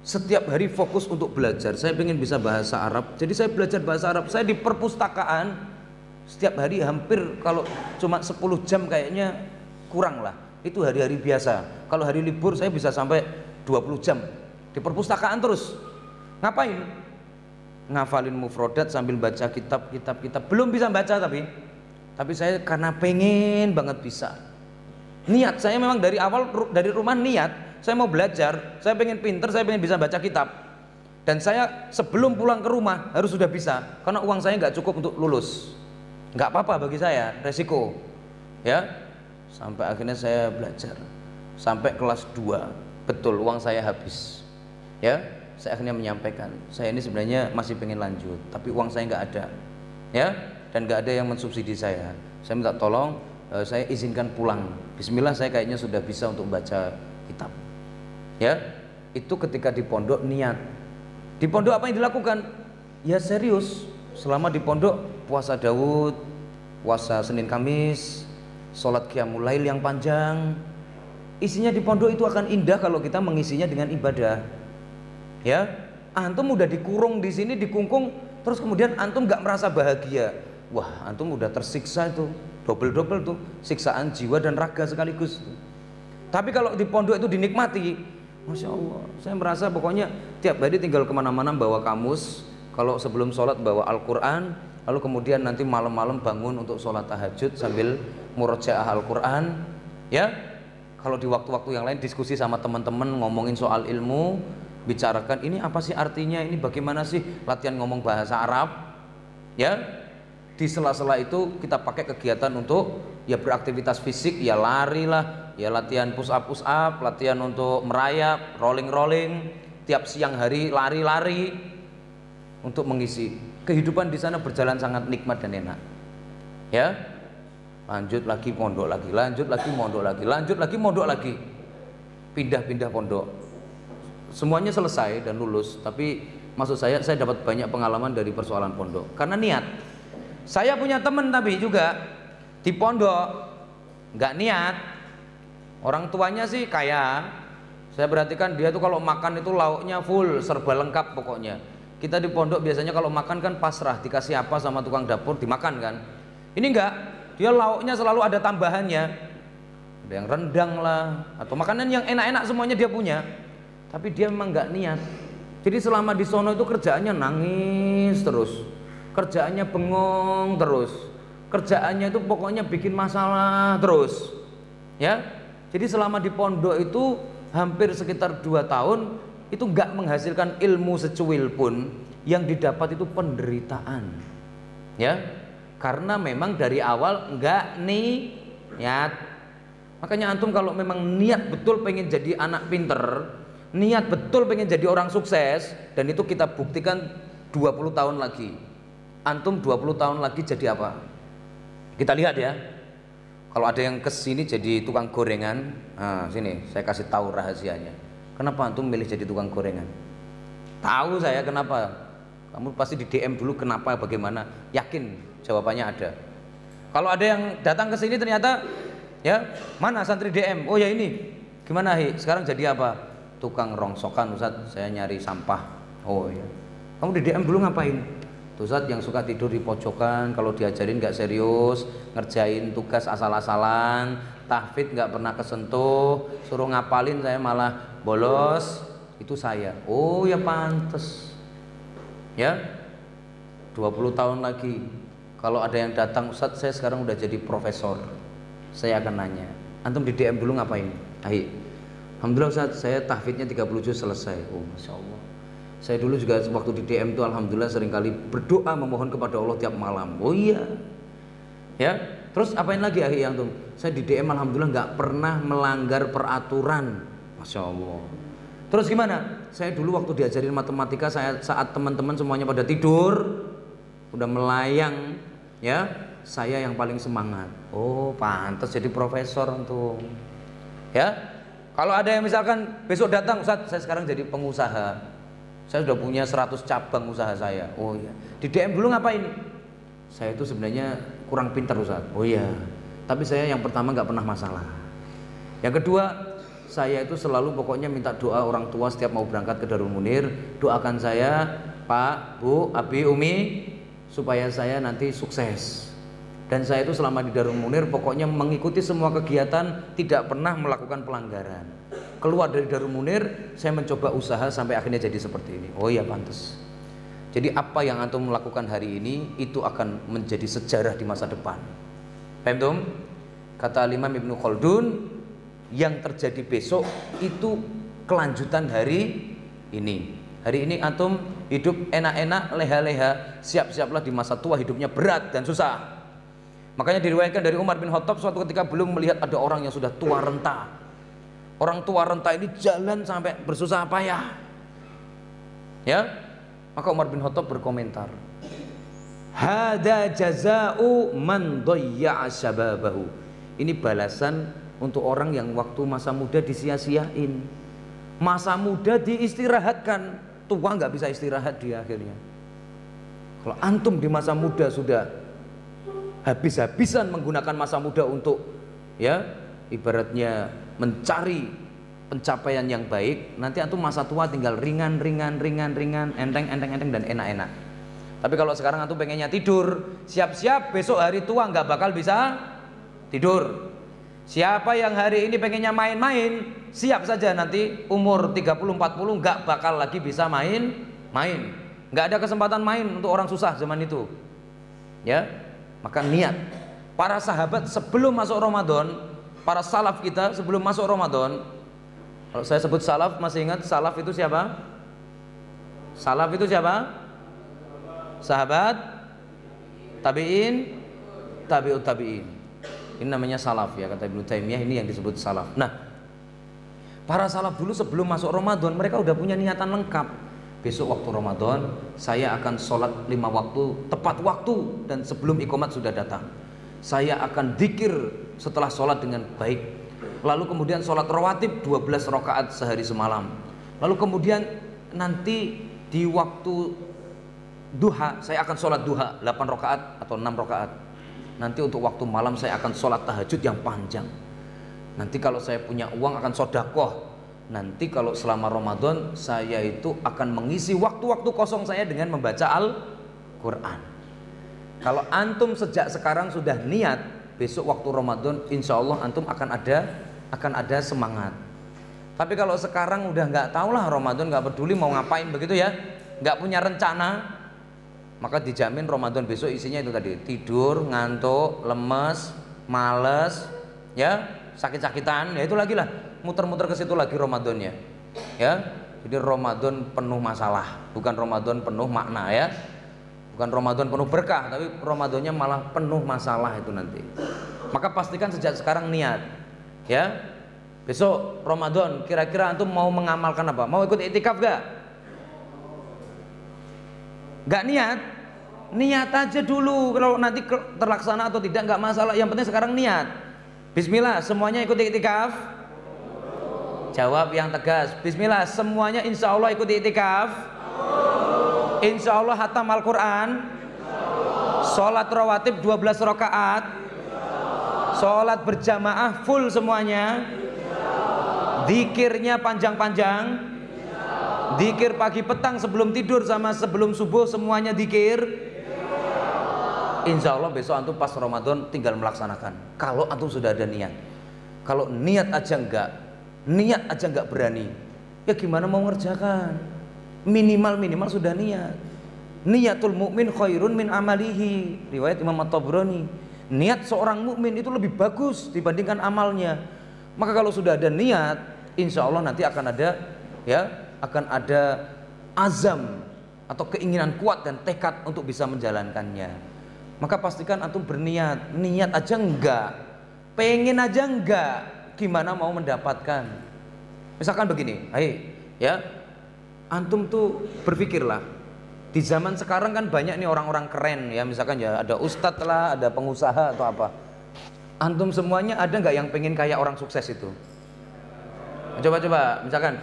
setiap hari fokus untuk belajar. Saya ingin bisa bahasa Arab, jadi saya belajar bahasa Arab. Saya di perpustakaan setiap hari hampir, kalau cuma 10 jam kayaknya kurang lah. Itu hari-hari biasa. Kalau hari libur saya bisa sampai 20 jam di perpustakaan terus. Ngapain? Ngafalin mufrodat sambil baca kitab. Belum bisa baca tapi saya karena pengen banget bisa. Niat saya memang dari awal, dari rumah niat saya mau belajar, saya pengen pinter, saya pengen bisa baca kitab. Dan saya sebelum pulang ke rumah harus sudah bisa, karena uang saya nggak cukup untuk lulus. Nggak apa-apa bagi saya, resiko. Ya, sampai akhirnya saya belajar sampai kelas 2, betul uang saya habis. Ya, saya akhirnya menyampaikan, saya ini sebenarnya masih pengen lanjut, tapi uang saya nggak ada. Ya, dan nggak ada yang mensubsidi saya. Saya minta tolong, saya izinkan pulang. Bismillah, saya kayaknya sudah bisa untuk baca kitab. Ya, itu ketika di pondok niat. Di pondok apa yang dilakukan? Ya serius. Selama di pondok puasa Daud, puasa Senin Kamis, sholat qiyamul lail yang panjang. Isinya di pondok itu akan indah kalau kita mengisinya dengan ibadah. Ya, antum udah dikurung di sini, dikungkung, terus kemudian antum nggak merasa bahagia. Wah, antum udah tersiksa itu, double tuh, siksaan jiwa dan raga sekaligus. Tapi kalau di pondok itu dinikmati, Masya Allah, saya merasa pokoknya tiap hari tinggal kemana-mana bawa kamus, kalau sebelum sholat bawa Al-Quran, lalu kemudian nanti malam-malam bangun untuk sholat tahajud sambil murojaah Al-Quran. Ya, kalau di waktu-waktu yang lain diskusi sama teman-teman, ngomongin soal ilmu, bicarakan ini apa sih artinya, ini bagaimana sih latihan ngomong bahasa Arab. Ya, di sela-sela itu kita pakai kegiatan untuk ya beraktivitas fisik, ya lari lah, ya latihan push up, latihan untuk merayap, rolling, tiap siang hari lari-lari untuk mengisi. Kehidupan di sana berjalan sangat nikmat dan enak. Ya, lanjut lagi pondok lagi, lanjut lagi mondok lagi, lanjut lagi mondok lagi, pindah-pindah pondok. Semuanya selesai dan lulus, tapi maksud saya dapat banyak pengalaman dari persoalan pondok karena niat. Saya punya teman tapi juga di pondok nggak niat. Orang tuanya sih kaya. Saya perhatikan dia tuh kalau makan itu lauknya full, serba lengkap pokoknya. Kita di pondok biasanya kalau makan kan pasrah, dikasih apa sama tukang dapur dimakan kan. Ini enggak, dia lauknya selalu ada tambahannya. Ada yang rendang lah, atau makanan yang enak-enak semuanya dia punya. Tapi dia memang nggak niat. Jadi selama di sono itu kerjaannya nangis terus, kerjaannya bengong terus, kerjaannya itu pokoknya bikin masalah terus. Ya, jadi selama di pondok itu hampir sekitar 2 tahun itu nggak menghasilkan ilmu secuil pun, yang didapat itu penderitaan. Ya, karena memang dari awal nggak niat. Makanya antum kalau memang niat betul pengen jadi anak pinter, niat betul pengen jadi orang sukses, dan itu kita buktikan 20 tahun lagi. Antum 20 tahun lagi jadi apa? Kita lihat ya. Kalau ada yang kesini jadi tukang gorengan, nah sini saya kasih tahu rahasianya. Kenapa antum milih jadi tukang gorengan? Tahu saya kenapa. Kamu pasti di DM dulu kenapa, bagaimana. Yakin jawabannya ada. Kalau ada yang datang ke sini ternyata, ya mana santri DM, oh ya ini, gimana Hi? Sekarang jadi apa? Tukang rongsokan Ustaz, saya nyari sampah. Oh ya, kamu di DM dulu ngapain? Tuh Ustaz, yang suka tidur di pojokan, kalau diajarin nggak serius, ngerjain tugas asal-asalan, tahfidz nggak pernah kesentuh, suruh ngapalin saya malah bolos, itu saya. Oh ya pantes. Ya, 20 tahun lagi kalau ada yang datang, Ustaz saya sekarang udah jadi profesor, saya akan nanya, antum di DM dulu ngapain? Ahi, alhamdulillah Ustaz saya tahfidznya 30 juz selesai. Oh Masya Allah, saya dulu juga waktu di DM itu alhamdulillah seringkali berdoa memohon kepada Allah tiap malam. Oh iya. Ya, terus apain lagi Ahi antum? Saya di DM alhamdulillah nggak pernah melanggar peraturan. Masya Allah. Terus gimana? Saya dulu waktu diajarin matematika, saya saat teman-teman semuanya pada tidur, udah melayang, ya, saya yang paling semangat. Oh, pantas jadi profesor antum. Ya. Kalau ada yang misalkan besok datang, Ustaz, saya sekarang jadi pengusaha. Saya sudah punya 100 cabang usaha saya. Oh iya. Di DM dulu ngapain? Saya itu sebenarnya kurang pintar Ustaz. Oh iya. Tapi saya yang pertama nggak pernah masalah. Yang kedua, saya itu selalu pokoknya minta doa orang tua setiap mau berangkat ke Darul Munir, doakan saya Pak, Bu, Abi, Umi supaya saya nanti sukses. Dan saya itu selama di Darul Munir pokoknya mengikuti semua kegiatan, tidak pernah melakukan pelanggaran. Keluar dari Darul Munir, saya mencoba usaha sampai akhirnya jadi seperti ini. Oh iya pantas. Jadi apa yang antum melakukan hari ini itu akan menjadi sejarah di masa depan. Paham tum? Kata Imam Ibnu Khaldun, yang terjadi besok itu kelanjutan hari ini. Hari ini antum hidup enak-enak, leha-leha, siap-siaplah di masa tua hidupnya berat dan susah. Makanya diriwayatkan dari Umar bin Khattab suatu ketika belum melihat ada orang yang sudah tua renta. Orang tua renta ini jalan sampai bersusah payah. Ya, maka Umar bin Khattab berkomentar, hada jaza'u man dhayya'a syababahu. Ini balasan untuk orang yang waktu masa muda disia-siain, masa muda diistirahatkan, tua nggak bisa istirahat dia akhirnya. Kalau antum di masa muda sudah habis-habisan menggunakan masa muda untuk, ya, ibaratnya mencari pencapaian yang baik, nanti antum masa tua tinggal ringan, enteng dan enak-enak. Tapi kalau sekarang antum pengennya tidur, siap-siap besok hari tua nggak bakal bisa tidur. Siapa yang hari ini pengennya main-main, siap saja nanti umur 30-40 nggak bakal lagi bisa main. Nggak ada kesempatan main untuk orang susah zaman itu. Ya, maka niat. Para sahabat sebelum masuk Ramadan, para salaf kita sebelum masuk Ramadan, kalau saya sebut salaf, masih ingat salaf itu siapa? Salaf itu siapa? Sahabat, tabi'in, tabi'ut tabi'in. Ini namanya salaf ya, kata Ibnu Taimiyah, ini yang disebut salaf. Nah, para salaf dulu sebelum masuk Ramadan mereka udah punya niatan lengkap. Besok waktu Ramadan saya akan sholat 5 waktu tepat waktu dan sebelum iqamat sudah datang. Saya akan dzikir setelah sholat dengan baik. Lalu kemudian sholat rawatib 12 rakaat sehari semalam. Lalu kemudian nanti di waktu duha saya akan sholat duha 8 rakaat atau 6 rakaat. Nanti untuk waktu malam saya akan sholat tahajud yang panjang. Nanti kalau saya punya uang akan sodakoh. Nanti kalau selama Ramadan saya itu akan mengisi waktu-waktu kosong saya dengan membaca Al-Quran. Kalau antum sejak sekarang sudah niat, besok waktu Ramadan insya Allah antum akan ada semangat. Tapi kalau sekarang udah nggak tahu lah Ramadan, nggak peduli mau ngapain begitu ya, nggak punya rencana, maka dijamin Ramadan besok isinya itu tadi, tidur, ngantuk, lemes, males, ya, sakit-sakitan, ya itu lagi lah, muter-muter ke situ lagi Ramadannya, ya. Jadi Ramadan penuh masalah, bukan Ramadan penuh makna ya. Bukan Ramadan penuh berkah, tapi Ramadannya malah penuh masalah itu nanti. Maka pastikan sejak sekarang niat. Ya. Besok Ramadan kira-kira antum mau mengamalkan apa? Mau ikut iktikaf gak? Gak niat? Niat aja dulu. Kalau nanti terlaksana atau tidak gak masalah. Yang penting sekarang niat. Bismillah, semuanya ikut iktikaf? Jawab yang tegas. Bismillah, semuanya insya Allah ikut iktikaf? Insya Allah hatam Al-Quran? Sholat rawatib 12 rakaat? Sholat berjamaah full semuanya? Zikirnya panjang-panjang? Zikir pagi petang sebelum tidur sama sebelum subuh semuanya zikir? Insya Allah besok antum pas Ramadan tinggal melaksanakan. Kalau antum sudah ada niat. Kalau niat aja enggak berani, ya gimana mau ngerjakan? Minimal sudah niat. Niatul mukmin khairun min amalihi, riwayat Imam At-Tabrani. Niat seorang mukmin itu lebih bagus dibandingkan amalnya. Maka kalau sudah ada niat, insya Allah nanti akan ada azam atau keinginan kuat dan tekad untuk bisa menjalankannya. Maka pastikan antum berniat. Niat aja enggak, pengen aja enggak, gimana mau mendapatkan? Misalkan begini, ya, antum tuh berpikirlah, di zaman sekarang kan banyak nih orang-orang keren ya, misalkan ya ada ustadz lah, ada pengusaha atau apa. Antum semuanya ada nggak yang pengen kayak orang sukses itu? Coba misalkan,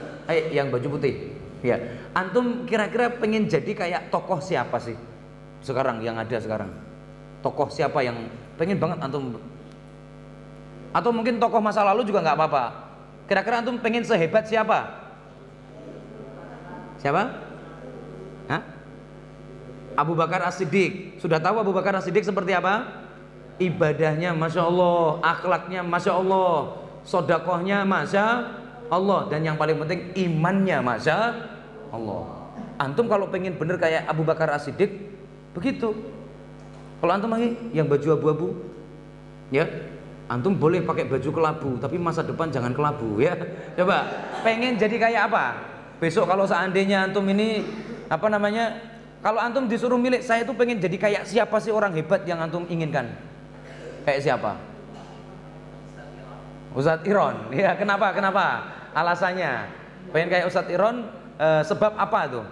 yang baju putih, ya, antum kira-kira pengen jadi kayak tokoh siapa sih sekarang yang ada sekarang? Tokoh siapa yang pengen banget antum? Atau mungkin tokoh masa lalu juga nggak apa-apa. Kira-kira antum pengen sehebat siapa? Siapa? Hah? Abu Bakar As-Siddiq. Sudah tahu Abu Bakar As-Siddiq seperti apa? Ibadahnya Masya Allah, akhlaknya Masya Allah, sodakohnya Masya Allah, dan yang paling penting imannya Masya Allah. Antum kalau pengen bener kayak Abu Bakar As-Siddiq, begitu. Kalau antum lagi yang baju abu-abu, ya, antum boleh pakai baju kelabu, tapi masa depan jangan kelabu ya. Coba, pengen jadi kayak apa? Besok kalau seandainya antum ini kalau antum disuruh milih, saya tuh pengen jadi kayak siapa sih orang hebat yang antum inginkan? Kayak siapa? Ustadz Iron. Ya, kenapa? Alasannya pengen kayak Ustadz Iron, sebab apa tuh?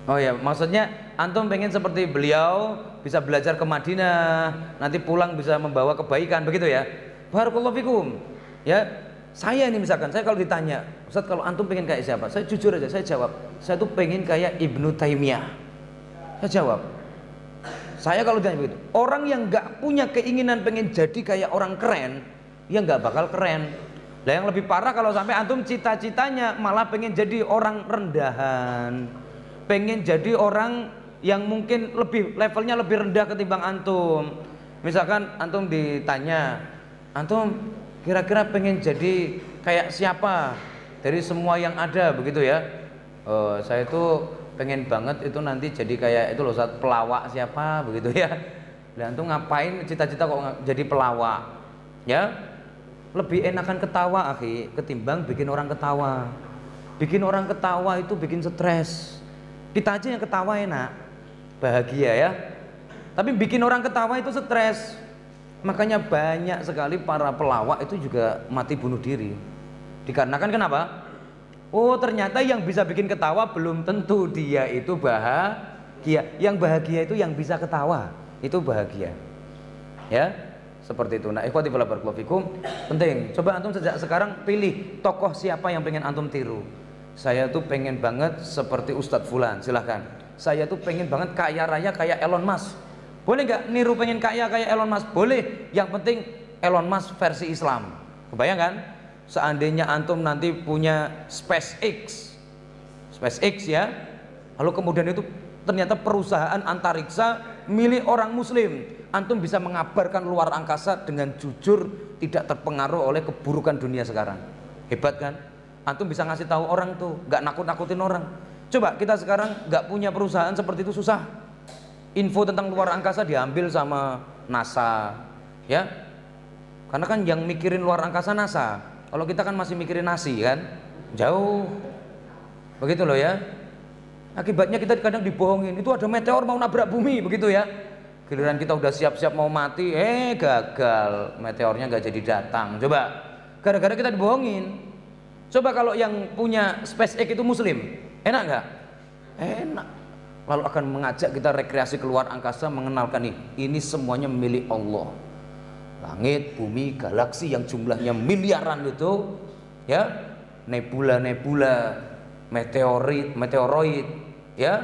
Oh ya, maksudnya antum pengen seperti beliau, bisa belajar ke Madinah, nanti pulang bisa membawa kebaikan, begitu ya. Barakallahu fikum. Ya, saya ini misalkan, saya kalau ditanya, Ustaz kalau antum pengen kayak siapa? Saya jujur aja, saya jawab, saya tuh pengen kayak Ibnu Taimiyah. Saya jawab. Saya kalau ditanya begitu, orang yang nggak punya keinginan pengen jadi kayak orang keren, ya nggak bakal keren. Nah yang lebih parah kalau sampai antum cita-citanya malah pengen jadi orang rendahan, pengen jadi orang yang mungkin levelnya lebih rendah ketimbang antum. Misalkan antum ditanya, antum kira-kira pengen jadi kayak siapa dari semua yang ada, begitu ya? Saya tuh pengen banget itu nanti jadi kayak itu loh, saat pelawak siapa, begitu ya? Dan antum ngapain cita-cita kok jadi pelawak? Ya, lebih enakan ketawa akhi ketimbang bikin orang ketawa. Bikin orang ketawa itu bikin stres. Kita aja yang ketawa enak, bahagia ya. Tapi bikin orang ketawa itu stres. Makanya banyak sekali para pelawak itu juga mati bunuh diri. Dikarenakan kenapa? Oh ternyata yang bisa bikin ketawa belum tentu dia itu bahagia. Yang bahagia itu yang bisa ketawa, itu bahagia. Ya, seperti itu. Nah, ikhwati fillah barakallahu fikum, penting. Coba antum sejak sekarang pilih tokoh siapa yang pengen antum tiru. Saya tuh pengen banget seperti Ustadz Fulan, silahkan. Saya tuh pengen banget kaya raya kayak Elon Musk. Boleh nggak niru pengen kaya kayak Elon Musk? Boleh. Yang penting Elon Musk versi Islam. Kebayang kan? Seandainya antum nanti punya SpaceX ya, lalu kemudian itu ternyata perusahaan antariksa milik orang Muslim, antum bisa mengabarkan luar angkasa dengan jujur, tidak terpengaruh oleh keburukan dunia sekarang. Hebat kan? Antum bisa ngasih tahu orang tuh, nggak nakut-nakutin orang. Coba kita sekarang nggak punya perusahaan seperti itu, susah. Info tentang luar angkasa diambil sama NASA, ya. Karena kan yang mikirin luar angkasa NASA, kalau kita kan masih mikirin nasi kan, jauh. Begitu loh ya. Akibatnya kita kadang dibohongin, itu ada meteor mau nabrak bumi, begitu ya. Giliran kita udah siap-siap mau mati, gagal, meteornya nggak jadi datang. Coba, gara-gara kita dibohongin. Coba kalau yang punya SpaceX itu muslim, enak nggak? Enak. Lalu akan mengajak kita rekreasi keluar angkasa, mengenalkan nih, ini semuanya milik Allah. Langit, bumi, galaksi yang jumlahnya miliaran itu, ya, nebula-nebula, meteoroid, ya,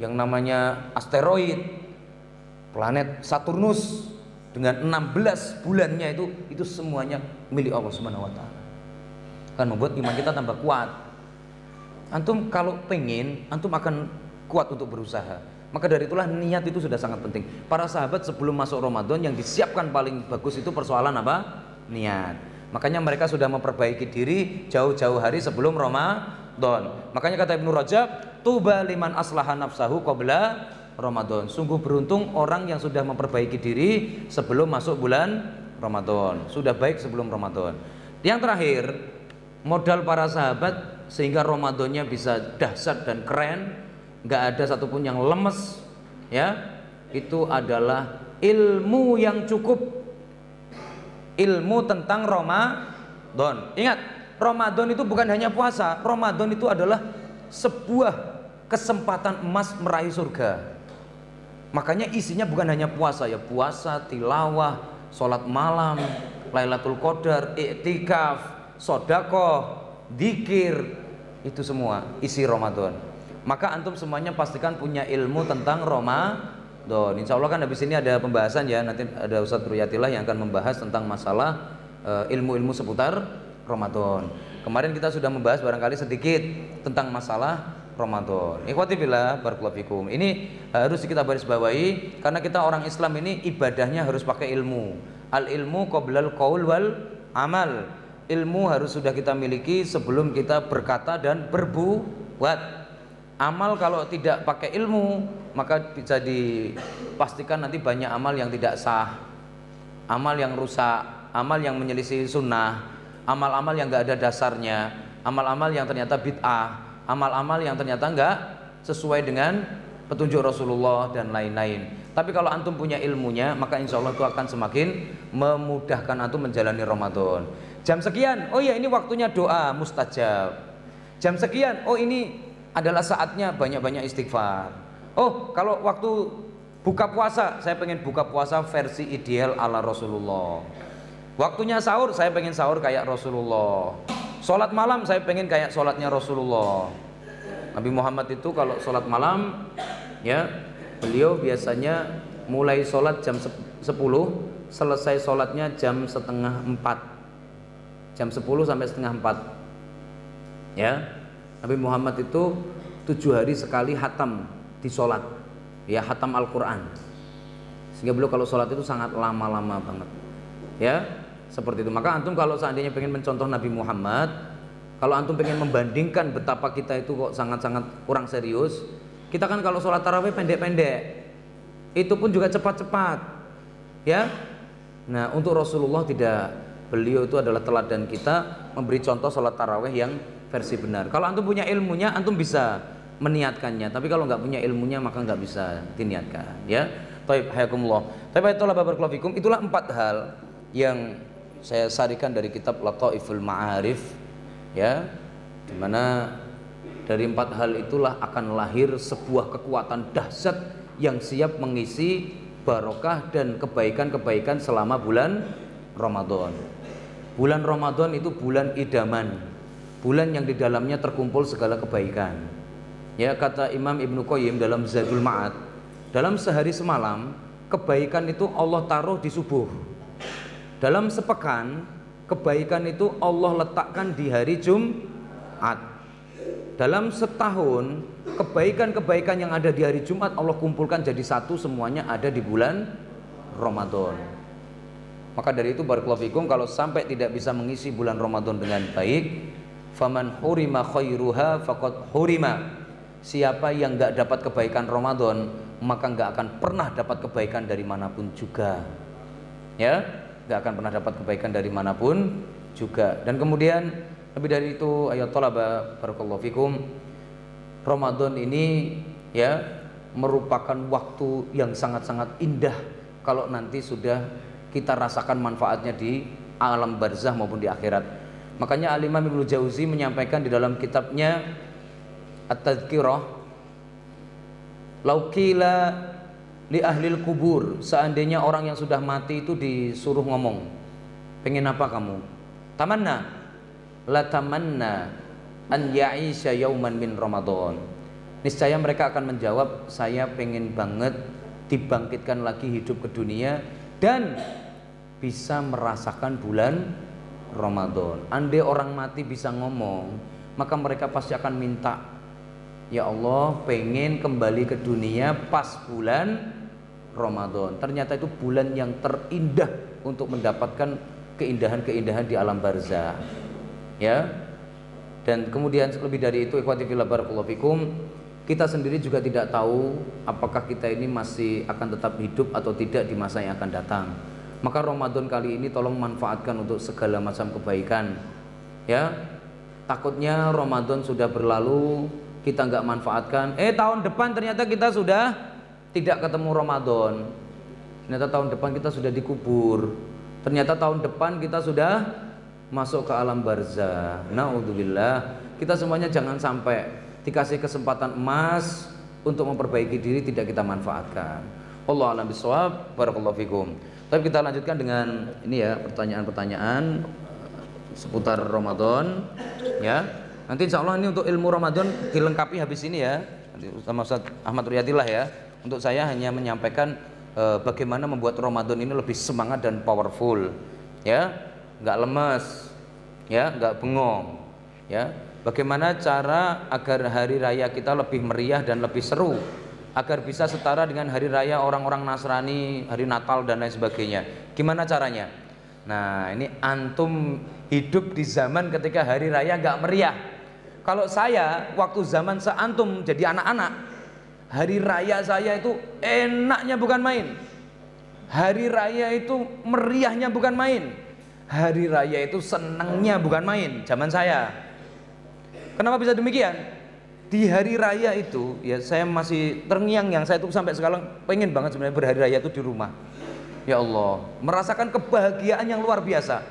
yang namanya asteroid, planet Saturnus dengan 16 bulannya itu semuanya milik Allah Subhanahu wa taala. Akan membuat iman kita tambah kuat. Antum kalau pengen, antum akan kuat untuk berusaha. Maka dari itulah niat itu sudah sangat penting. Para sahabat sebelum masuk Ramadan yang disiapkan paling bagus itu persoalan apa? Niat. Makanya mereka sudah memperbaiki diri jauh-jauh hari sebelum Ramadan. Makanya kata Ibnu Rajab, tuba liman aslaha nafsahu qabla Ramadan. Sungguh beruntung orang yang sudah memperbaiki diri sebelum masuk bulan Ramadan. Sudah baik sebelum Ramadan. Yang terakhir, modal para sahabat sehingga Ramadannya bisa dahsyat dan keren, nggak ada satupun yang lemes, ya. Itu adalah ilmu yang cukup, ilmu tentang Ramadan. Ingat, Ramadan itu bukan hanya puasa. Ramadan itu adalah sebuah kesempatan emas meraih surga. Makanya isinya bukan hanya puasa, ya, puasa, tilawah, sholat malam, Lailatul Qadar, iktikaf, sodakoh, dzikir, itu semua isi Ramadan. Maka antum semuanya pastikan punya ilmu tentang Ramadan. Insya Allah kan habis ini ada pembahasan ya, nanti ada Ustadz Ruyatillah yang akan membahas tentang masalah ilmu-ilmu seputar Ramadan. Kemarin kita sudah membahas barangkali sedikit tentang masalah Ramadan. Ikhwati fillah, barakallahu fikum. Ini harus kita baris bawahi karena kita orang Islam ini ibadahnya harus pakai ilmu. Al ilmu qoblal qaul wal amal. Ilmu harus sudah kita miliki sebelum kita berkata dan berbuat. Amal kalau tidak pakai ilmu maka bisa dipastikan nanti banyak amal yang tidak sah, amal yang rusak, amal yang menyelisih sunnah, amal-amal yang nggak ada dasarnya, amal-amal yang ternyata bid'ah, amal-amal yang ternyata nggak sesuai dengan petunjuk Rasulullah dan lain-lain. Tapi kalau antum punya ilmunya, maka insya Allah itu akan semakin memudahkan antum menjalani Ramadan. Jam sekian, oh iya ini waktunya doa mustajab. Jam sekian, oh ini adalah saatnya banyak-banyak istighfar. Oh, kalau waktu buka puasa, saya pengen buka puasa versi ideal ala Rasulullah. Waktunya sahur, saya pengen sahur kayak Rasulullah. Sholat malam, saya pengen kayak sholatnya Rasulullah. Nabi Muhammad itu kalau sholat malam, ya, beliau biasanya mulai sholat jam 10, selesai sholatnya jam setengah 4. Jam 10 sampai setengah 4. Ya. Nabi Muhammad itu 7 hari sekali hatam di sholat, ya, hatam Al-Quran. Sehingga beliau kalau sholat itu sangat lama-lama banget, ya, seperti itu. Maka antum kalau seandainya pengen mencontoh Nabi Muhammad, kalau antum pengen membandingkan betapa kita itu kok sangat-sangat kurang serius, kita kan kalau sholat tarawih pendek-pendek, itu pun juga cepat-cepat, ya. Nah untuk Rasulullah tidak, beliau itu adalah teladan kita, memberi contoh sholat tarawih yang versi benar. Kalau antum punya ilmunya, antum bisa meniatkannya. Tapi kalau nggak punya ilmunya, maka nggak bisa diniatkan. Ya, Taib hayakumullah. Tapi itulah barakallahu fikum. Itulah 4 hal yang saya sarikan dari kitab Lataiful Ma'arif. Ya, dimana dari 4 hal itulah akan lahir sebuah kekuatan dahsyat yang siap mengisi barokah dan kebaikan-kebaikan selama bulan Ramadan. Bulan Ramadan itu bulan idaman. Bulan yang di dalamnya terkumpul segala kebaikan. Ya, kata Imam Ibnu Qayyim dalam Zadul Ma'ad, dalam sehari semalam kebaikan itu Allah taruh di subuh. Dalam sepekan kebaikan itu Allah letakkan di hari Jumat. Dalam setahun kebaikan-kebaikan yang ada di hari Jumat Allah kumpulkan jadi satu, semuanya ada di bulan Ramadan. Maka dari itu barakallahu fikum, kalau sampai tidak bisa mengisi bulan Ramadan dengan baik, faman hurima khairuha faqad hurima. Siapa yang enggak dapat kebaikan Ramadan, maka enggak akan pernah dapat kebaikan dari manapun juga. Ya, nggak akan pernah dapat kebaikan dari manapun juga. Dan kemudian lebih dari itu, ayat thalaba barakallahu fikum, Ramadan ini ya merupakan waktu yang sangat-sangat indah kalau nanti sudah kita rasakan manfaatnya di alam barzah maupun di akhirat. Makanya Al-Imam Ibnu Jauzi menyampaikan di dalam kitabnya At-Tadhkirah, laukila li ahlil kubur, seandainya orang yang sudah mati itu disuruh ngomong, pengen apa kamu? Tamanna, la tamanna an ya'isha yauman min Ramadan. Niscaya mereka akan menjawab, saya pengen banget dibangkitkan lagi hidup ke dunia dan bisa merasakan bulan Ramadan. Andai orang mati bisa ngomong, maka mereka pasti akan minta, ya Allah pengen kembali ke dunia pas bulan Ramadan. Ternyata itu bulan yang terindah untuk mendapatkan keindahan-keindahan di alam barzah. Ya. Dan kemudian lebih dari itu, ikhwati fillah barakallahu fikum, kita sendiri juga tidak tahu apakah kita ini masih akan tetap hidup atau tidak di masa yang akan datang. Maka Ramadan kali ini tolong manfaatkan untuk segala macam kebaikan. Ya. Takutnya Ramadan sudah berlalu, kita nggak manfaatkan. Tahun depan ternyata kita sudah tidak ketemu Ramadan. Ternyata tahun depan kita sudah dikubur. Ternyata tahun depan kita sudah masuk ke alam barzah. Naudzubillah. Kita semuanya jangan sampai dikasih kesempatan emas untuk memperbaiki diri tidak kita manfaatkan. Wallahu a'lam bishawab. Barakallahu fikum. Tapi kita lanjutkan dengan ini ya, pertanyaan-pertanyaan seputar Ramadan ya. Nanti insya Allah ini untuk ilmu Ramadan dilengkapi habis ini ya, sama Ustaz Ahmad Riyadillah ya. Untuk saya hanya menyampaikan bagaimana membuat Ramadan ini lebih semangat dan powerful ya, nggak lemes ya, nggak bengong ya. Bagaimana cara agar hari raya kita lebih meriah dan lebih seru, agar bisa setara dengan hari raya orang-orang Nasrani, hari Natal dan lain sebagainya. Gimana caranya? Nah, ini antum hidup di zaman ketika hari raya nggak meriah. Kalau saya waktu zaman seantum jadi anak-anak, hari raya saya itu enaknya bukan main. Hari raya itu meriahnya bukan main. Hari raya itu senangnya bukan main zaman saya. Kenapa bisa demikian? Di hari raya itu ya saya masih terngiang-ngiang, saya itu sampai sekarang pengen banget sebenarnya berhari raya itu di rumah. Ya Allah, merasakan kebahagiaan yang luar biasa.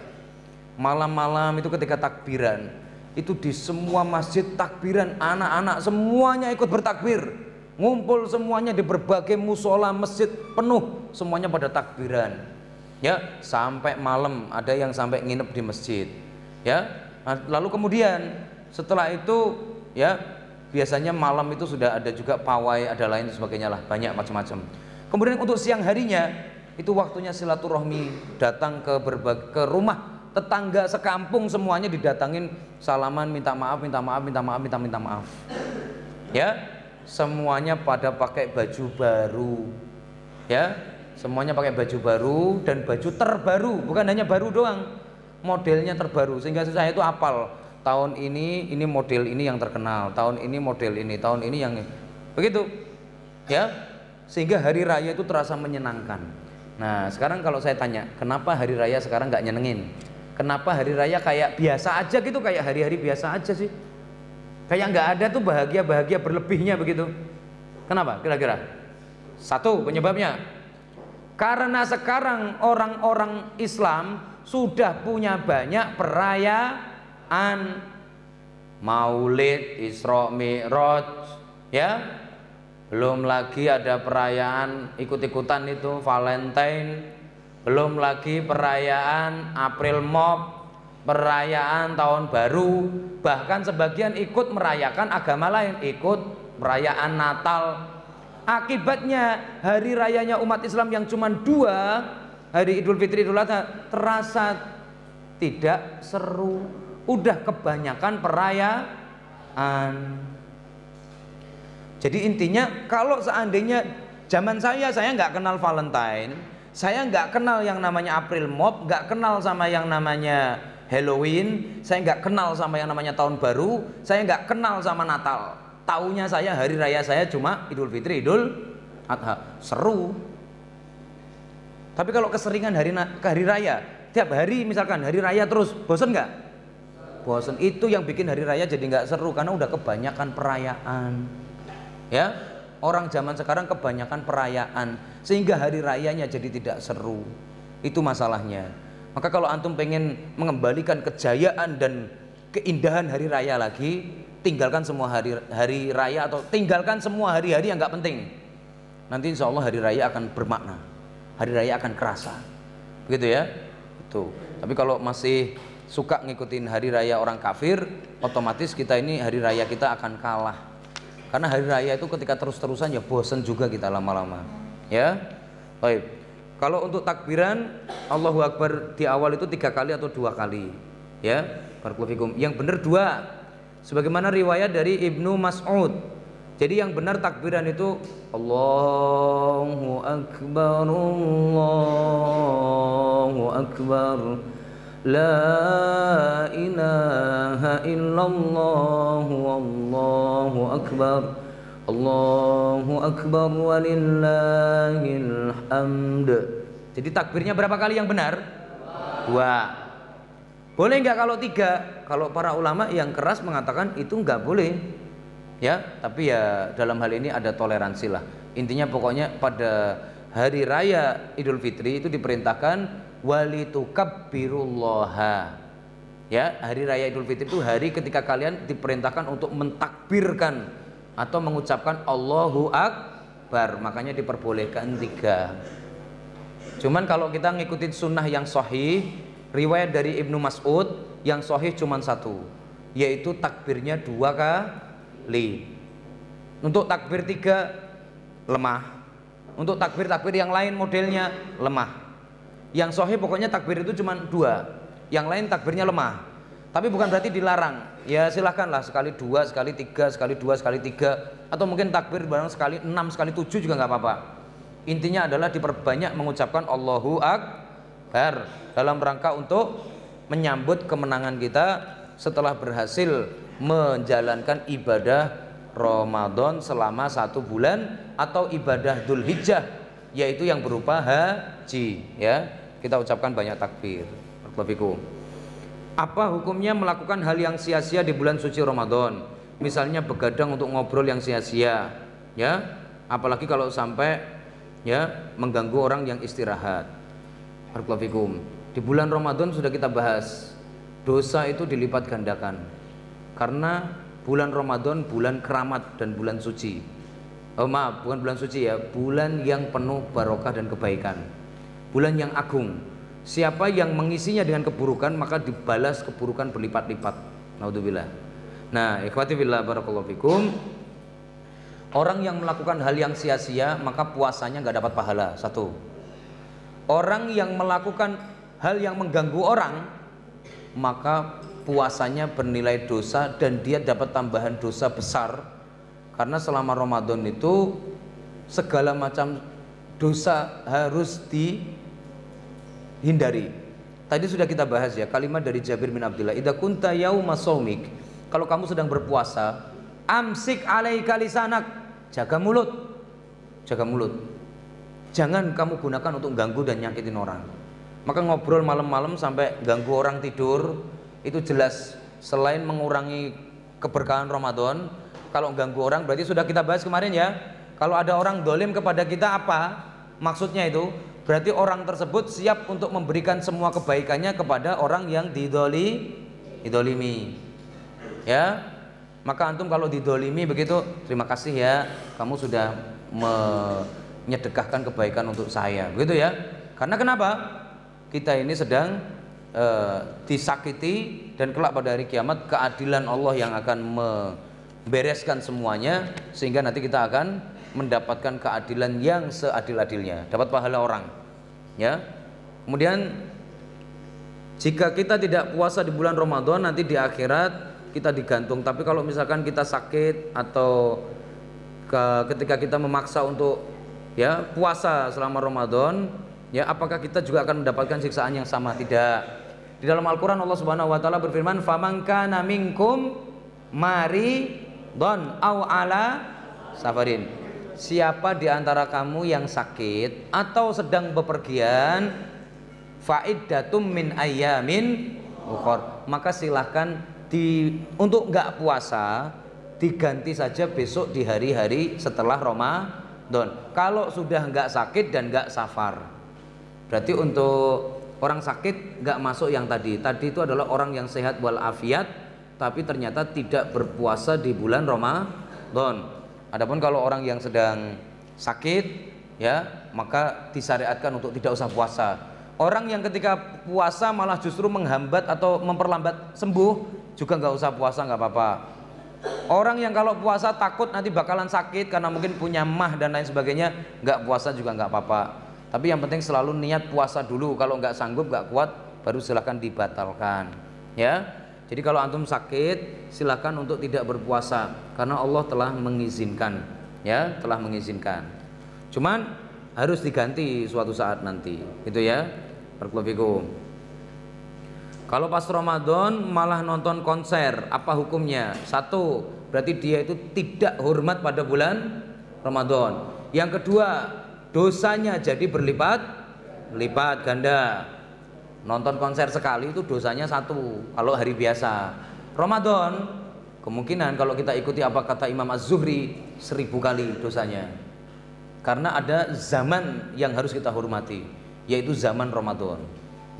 Malam-malam itu ketika takbiran, itu di semua masjid takbiran, anak-anak semuanya ikut bertakbir, ngumpul semuanya di berbagai musola masjid penuh, semuanya pada takbiran. Ya, sampai malam ada yang sampai nginep di masjid. Ya, lalu kemudian setelah itu ya biasanya malam itu sudah ada juga pawai, ada lain sebagainya lah, banyak macam-macam. Kemudian untuk siang harinya itu waktunya silaturahmi, datang ke rumah tetangga sekampung, semuanya didatangin, salaman, minta maaf, minta maaf, minta maaf, minta maaf. Ya, semuanya pada pakai baju baru. Ya, semuanya pakai baju baru dan baju terbaru, bukan hanya baru doang, modelnya terbaru, sehingga saya itu hafal. Tahun ini model ini yang terkenal, tahun ini model ini, tahun ini yang begitu ya, sehingga hari raya itu terasa menyenangkan. Nah sekarang kalau saya tanya, kenapa hari raya sekarang nggak nyenengin? Kenapa hari raya kayak biasa aja gitu, kayak hari-hari biasa aja sih, kayak nggak ada tuh bahagia berlebihnya begitu? Kenapa kira-kira? Satu penyebabnya, karena sekarang orang-orang Islam sudah punya banyak perayaan, Maulid, Isra Mi'raj ya, belum lagi ada perayaan ikut-ikutan itu Valentine, belum lagi perayaan April Mop, perayaan tahun baru, bahkan sebagian ikut merayakan agama lain, ikut perayaan Natal. Akibatnya hari rayanya umat Islam yang cuma 2, hari Idul Fitri, Idul Adha, terasa tidak seru. Udah kebanyakan perayaan. Jadi intinya kalau seandainya zaman saya nggak kenal Valentine, saya nggak kenal yang namanya April Mop, nggak kenal sama yang namanya Halloween, saya nggak kenal sama yang namanya Tahun Baru, saya nggak kenal sama Natal. Taunya saya hari raya saya cuma Idul Fitri, Idul Adha, seru. Tapi kalau keseringan hari raya, tiap hari misalkan hari raya terus, bosan nggak? Bosan. Itu yang bikin hari raya jadi nggak seru karena udah kebanyakan perayaan. Ya, orang zaman sekarang kebanyakan perayaan sehingga hari rayanya jadi tidak seru. Itu masalahnya. Maka kalau antum pengen mengembalikan kejayaan dan keindahan hari raya lagi, tinggalkan semua hari raya atau tinggalkan semua hari-hari yang nggak penting. Nanti insya Allah hari raya akan bermakna, hari raya akan kerasa, begitu ya. Itu. Tapi kalau masih suka ngikutin hari raya orang kafir, otomatis kita ini hari raya kita akan kalah. Karena hari raya itu ketika terus-terusan ya bosen juga kita lama-lama. Ya, baik. Kalau untuk takbiran Allahu Akbar di awal itu 3 kali atau 2 kali. Ya, barakallahu fikum. Yang benar 2. Sebagaimana riwayat dari Ibnu Mas'ud. Jadi yang benar takbiran itu Allahu Akbar, Allahu Akbar, La ilaha illallah, Allahu Akbar, Allahu Akbar walillahil hamd. Jadi takbirnya berapa kali yang benar? 2. Boleh nggak kalau 3? Kalau para ulama yang keras mengatakan itu nggak boleh. Ya, tapi ya dalam hal ini ada toleransi lah. Intinya pokoknya pada hari raya Idul Fitri itu diperintahkan walitukabbirullaha. Ya, hari raya Idul Fitri itu hari ketika kalian diperintahkan untuk mentakbirkan atau mengucapkan Allahu Akbar. Makanya diperbolehkan 3. Cuman kalau kita ngikutin sunnah yang sahih, riwayat dari Ibnu Mas'ud yang sahih cuman 1, yaitu takbirnya 2 kali. Untuk takbir 3 lemah. Untuk takbir yang lain modelnya lemah. Yang sahih pokoknya takbir itu cuma 2. Yang lain takbirnya lemah. Tapi bukan berarti dilarang. Ya silahkanlah sekali 2, sekali 3, sekali 2, sekali 3. Atau mungkin takbir barang sekali 6, sekali 7 juga nggak apa-apa. Intinya adalah diperbanyak mengucapkan Allahu Akbar dalam rangka untuk menyambut kemenangan kita setelah berhasil menjalankan ibadah Ramadan selama 1 bulan atau ibadah Dzulhijjah, yaitu yang berupa haji. Ya, kita ucapkan banyak takbir. Apa hukumnya melakukan hal yang sia-sia di bulan suci Ramadan? Misalnya begadang untuk ngobrol yang sia-sia, ya, apalagi kalau sampai ya mengganggu orang yang istirahat. Di bulan Ramadan sudah kita bahas, dosa itu dilipat gandakan. Karena bulan Ramadan bulan keramat dan bulan suci. Oh maaf, bukan bulan suci ya, bulan yang penuh barokah dan kebaikan. Bulan yang agung. Siapa yang mengisinya dengan keburukan maka dibalas keburukan berlipat-lipat. Naudzubillah. Nah, ikhwati billah barakallahu fikum. Orang yang melakukan hal yang sia-sia maka puasanya nggak dapat pahala. 1. Orang yang melakukan hal yang mengganggu orang maka puasanya bernilai dosa dan dia dapat tambahan dosa besar. Karena selama Ramadan itu segala macam dosa harus dihindari. Tadi sudah kita bahas ya kalimat dari Jabir bin Abdullah, idza kunta yauma shaumik, kalau kamu sedang berpuasa, amsik alaika lisanak, jaga mulut. Jaga mulut. Jangan kamu gunakan untuk ganggu dan nyakitin orang. Maka ngobrol malam-malam sampai ganggu orang tidur itu jelas selain mengurangi keberkahan Ramadan. Kalau ganggu orang berarti sudah kita bahas kemarin ya, kalau ada orang dolim kepada kita apa maksudnya itu? Berarti orang tersebut siap untuk memberikan semua kebaikannya kepada orang yang didolimi. Ya, maka antum kalau didolimi begitu, terima kasih ya, kamu sudah menyedekahkan kebaikan untuk saya, begitu ya. Karena kenapa? Kita ini sedang disakiti dan kelak pada hari kiamat keadilan Allah yang akan membereskan semuanya sehingga nanti kita akan mendapatkan keadilan yang seadil-adilnya, dapat pahala orang. Ya. Kemudian jika kita tidak puasa di bulan Ramadan nanti di akhirat kita digantung. Tapi kalau misalkan kita sakit atau ketika kita memaksa untuk ya puasa selama Ramadan, ya apakah kita juga akan mendapatkan siksaan yang sama? Tidak. Di dalam Al-Qur'an Allah Subhanahu wa taala berfirman, "Faman kana minkum maridon au ala safarin." siapa di antara kamu yang sakit atau sedang bepergian, fa'iddatum min ayyamin ukhor, maka silahkan untuk nggak puasa diganti saja besok di hari-hari setelah Ramadan. Kalau sudah nggak sakit dan nggak safar, berarti untuk orang sakit nggak masuk yang tadi itu adalah orang yang sehat walafiat tapi ternyata tidak berpuasa di bulan Ramadan. Adapun kalau orang yang sedang sakit, ya, maka disyariatkan untuk tidak usah puasa. Orang yang ketika puasa malah justru menghambat atau memperlambat sembuh, juga nggak usah puasa, nggak apa-apa. Orang yang kalau puasa takut nanti bakalan sakit karena mungkin punya mah dan lain sebagainya, nggak puasa juga nggak apa-apa. Tapi yang penting selalu niat puasa dulu. Kalau nggak sanggup, nggak kuat, baru silahkan dibatalkan, ya. Jadi kalau antum sakit, silahkan untuk tidak berpuasa karena Allah telah mengizinkan, ya, telah mengizinkan. Cuman harus diganti suatu saat nanti, gitu ya. Barakallahu. Kalau pas Ramadan malah nonton konser, apa hukumnya? Satu, berarti dia itu tidak hormat pada bulan Ramadan. Yang kedua, dosanya jadi berlipat ganda. Nonton konser sekali itu dosanya 1 kalau hari biasa. Ramadan kemungkinan kalau kita ikuti apa kata Imam Az-Zuhri 1000 kali dosanya. Karena ada zaman yang harus kita hormati, yaitu zaman Ramadan,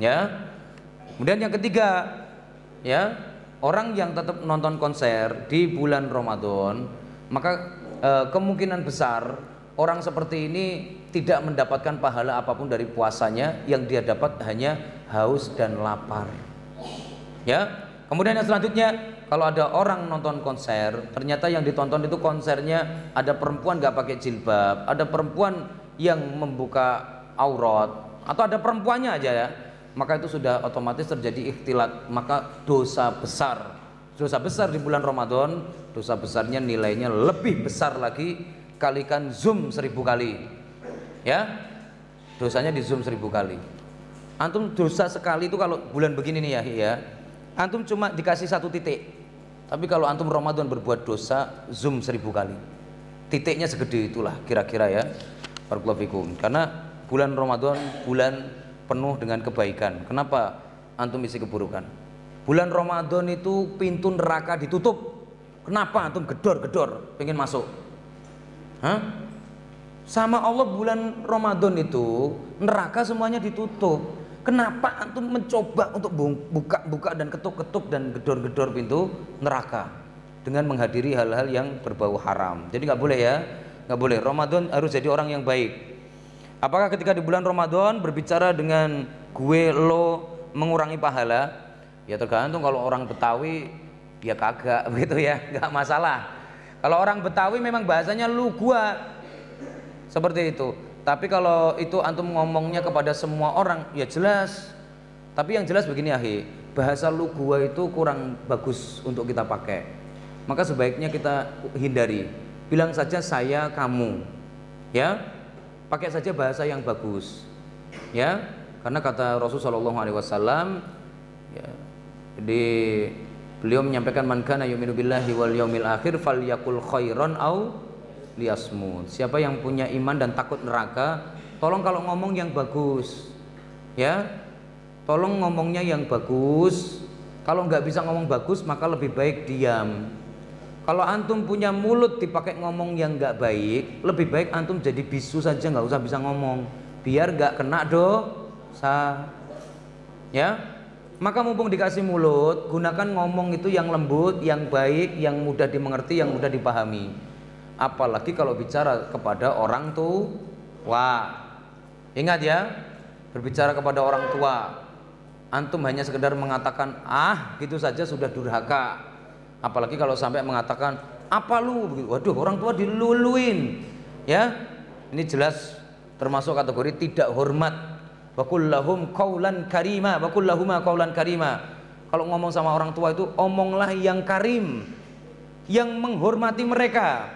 ya. Kemudian yang ketiga, ya, orang yang tetap nonton konser di bulan Ramadan, maka kemungkinan besar orang seperti ini tidak mendapatkan pahala apapun dari puasanya. Yang dia dapat hanya haus dan lapar, ya. Kemudian yang selanjutnya, kalau ada orang nonton konser, ternyata yang ditonton itu konsernya ada perempuan gak pakai jilbab, ada perempuan yang membuka aurat, atau ada perempuannya aja, ya, maka itu sudah otomatis terjadi ikhtilat. Maka dosa besar di bulan Ramadan, dosa besarnya nilainya lebih besar lagi, kalikan zoom 1000 kali, ya, dosanya di zoom 1000 kali. Antum dosa sekali itu kalau bulan begini nih, ya, antum cuma dikasih 1 titik, tapi kalau antum Ramadan berbuat dosa, zoom 1000 kali, titiknya segede itulah kira-kira, ya. Barakallahu fikum. Karena bulan Ramadan bulan penuh dengan kebaikan. Kenapa antum isi keburukan? Bulan Ramadan itu pintu neraka ditutup. Kenapa antum gedor-gedor pengen masuk? Hah? Sama Allah bulan Ramadan itu neraka semuanya ditutup. Kenapa antum mencoba untuk buka-buka dan ketuk-ketuk dan gedor-gedor pintu neraka dengan menghadiri hal-hal yang berbau haram? Jadi nggak boleh, ya, nggak boleh. Ramadan harus jadi orang yang baik. Apakah ketika di bulan Ramadan berbicara dengan gue lo mengurangi pahala? Ya tergantung. Kalau orang Betawi ya kagak begitu, ya, nggak masalah. Kalau orang Betawi memang bahasanya lu gua, seperti itu. Tapi kalau itu antum ngomongnya kepada semua orang, ya jelas. Tapi yang jelas begini, ahi, bahasa lu gua itu kurang bagus untuk kita pakai. Maka sebaiknya kita hindari. Bilang saja saya, kamu, ya. Pakai saja bahasa yang bagus, ya. Karena kata Rasulullah SAW, ya, beliau menyampaikan, man kana yu'minu billahi wal yaumil akhir falyakul khairan au liyasmut. Siapa yang punya iman dan takut neraka, tolong kalau ngomong yang bagus, ya, tolong ngomongnya yang bagus. Kalau nggak bisa ngomong bagus, maka lebih baik diam. Kalau antum punya mulut dipakai ngomong yang nggak baik, lebih baik antum jadi bisu saja, nggak usah bisa ngomong, biar nggak kena dosa, ya. Maka mumpung dikasih mulut, gunakan ngomong itu yang lembut, yang baik, yang mudah dimengerti, yang mudah dipahami. Apalagi kalau bicara kepada orang tua. Ingat, ya, berbicara kepada orang tua, antum hanya sekedar mengatakan gitu saja sudah durhaka. Apalagi kalau sampai mengatakan apa lu, waduh, orang tua diluluin, ya. Ini jelas termasuk kategori tidak hormat. Wa kullahum qaulan karima, wa kullahuma qaulan karima. Kalau ngomong sama orang tua itu omonglah yang karim, yang menghormati mereka,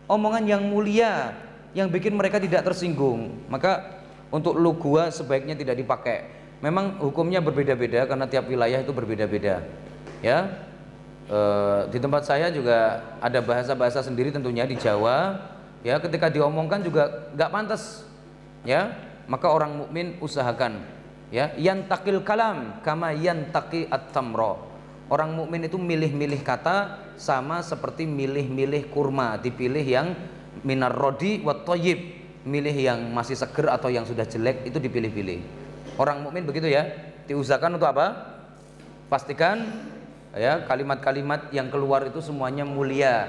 omongan yang mulia, yang bikin mereka tidak tersinggung. Maka untuk lu gua sebaiknya tidak dipakai. Memang hukumnya berbeda-beda karena tiap wilayah itu berbeda-beda, ya. Di tempat saya juga ada bahasa-bahasa sendiri tentunya di Jawa, ya, ketika diomongkan juga nggak pantas, ya. Maka orang mukmin usahakan, ya, yantakil kalam kama yantaki at-tamra. Orang mukmin itu milih-milih kata sama seperti milih-milih kurma, dipilih yang minar rodi wat thayyib, milih yang masih seger atau yang sudah jelek itu dipilih-pilih. Orang mukmin begitu ya, diusahakan untuk apa? Pastikan ya kalimat-kalimat yang keluar itu semuanya mulia,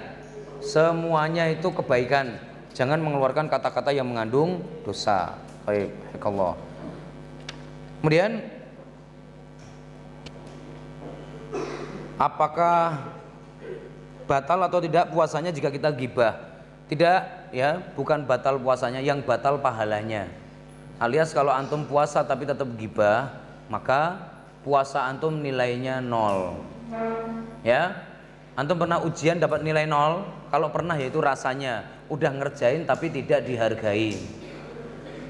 semuanya itu kebaikan, jangan mengeluarkan kata-kata yang mengandung dosa. Baik, Allah. Kemudian apakah batal atau tidak puasanya jika kita gibah? Tidak, ya, bukan batal puasanya, yang batal pahalanya. Alias kalau antum puasa tapi tetap gibah, maka puasa antum nilainya 0. Ya, antum pernah ujian dapat nilai 0? Kalau pernah yaitu rasanya udah ngerjain tapi tidak dihargai.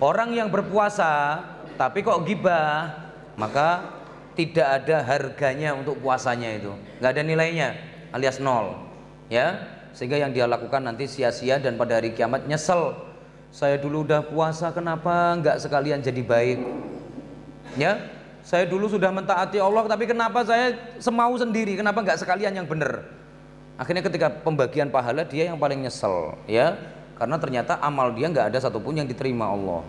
Orang yang berpuasa tapi kok gibah, maka tidak ada harganya untuk puasanya itu, nggak ada nilainya, alias 0. Ya, sehingga yang dia lakukan nanti sia-sia dan pada hari kiamat nyesel. Saya dulu udah puasa, kenapa nggak sekalian jadi baik? Ya, saya dulu sudah mentaati Allah, tapi kenapa saya semau sendiri? Kenapa nggak sekalian yang benar? Akhirnya ketika pembagian pahala dia yang paling nyesel, ya, karena ternyata amal dia nggak ada satupun yang diterima Allah.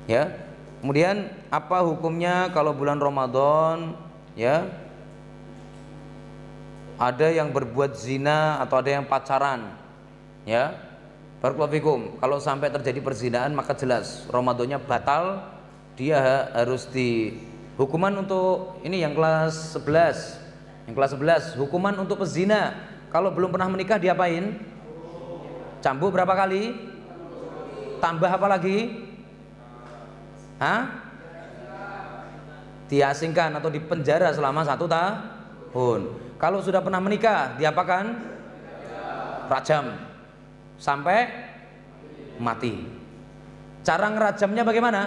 Ya, kemudian apa hukumnya kalau bulan Ramadan, ya, ada yang berbuat zina atau ada yang pacaran, ya? Barakallahu fikum. Kalau sampai terjadi perzinahan maka jelas Ramadannya batal, dia harus di hukuman untuk ini yang kelas 11. Yang kelas 11 hukuman untuk pezina. Kalau belum pernah menikah diapain? Cambuk berapa kali? Tambah apa lagi? Hah? Diasingkan atau dipenjara selama 1 tahun. Kalau sudah pernah menikah diapakan? Rajam sampai mati. Cara ngerajamnya bagaimana?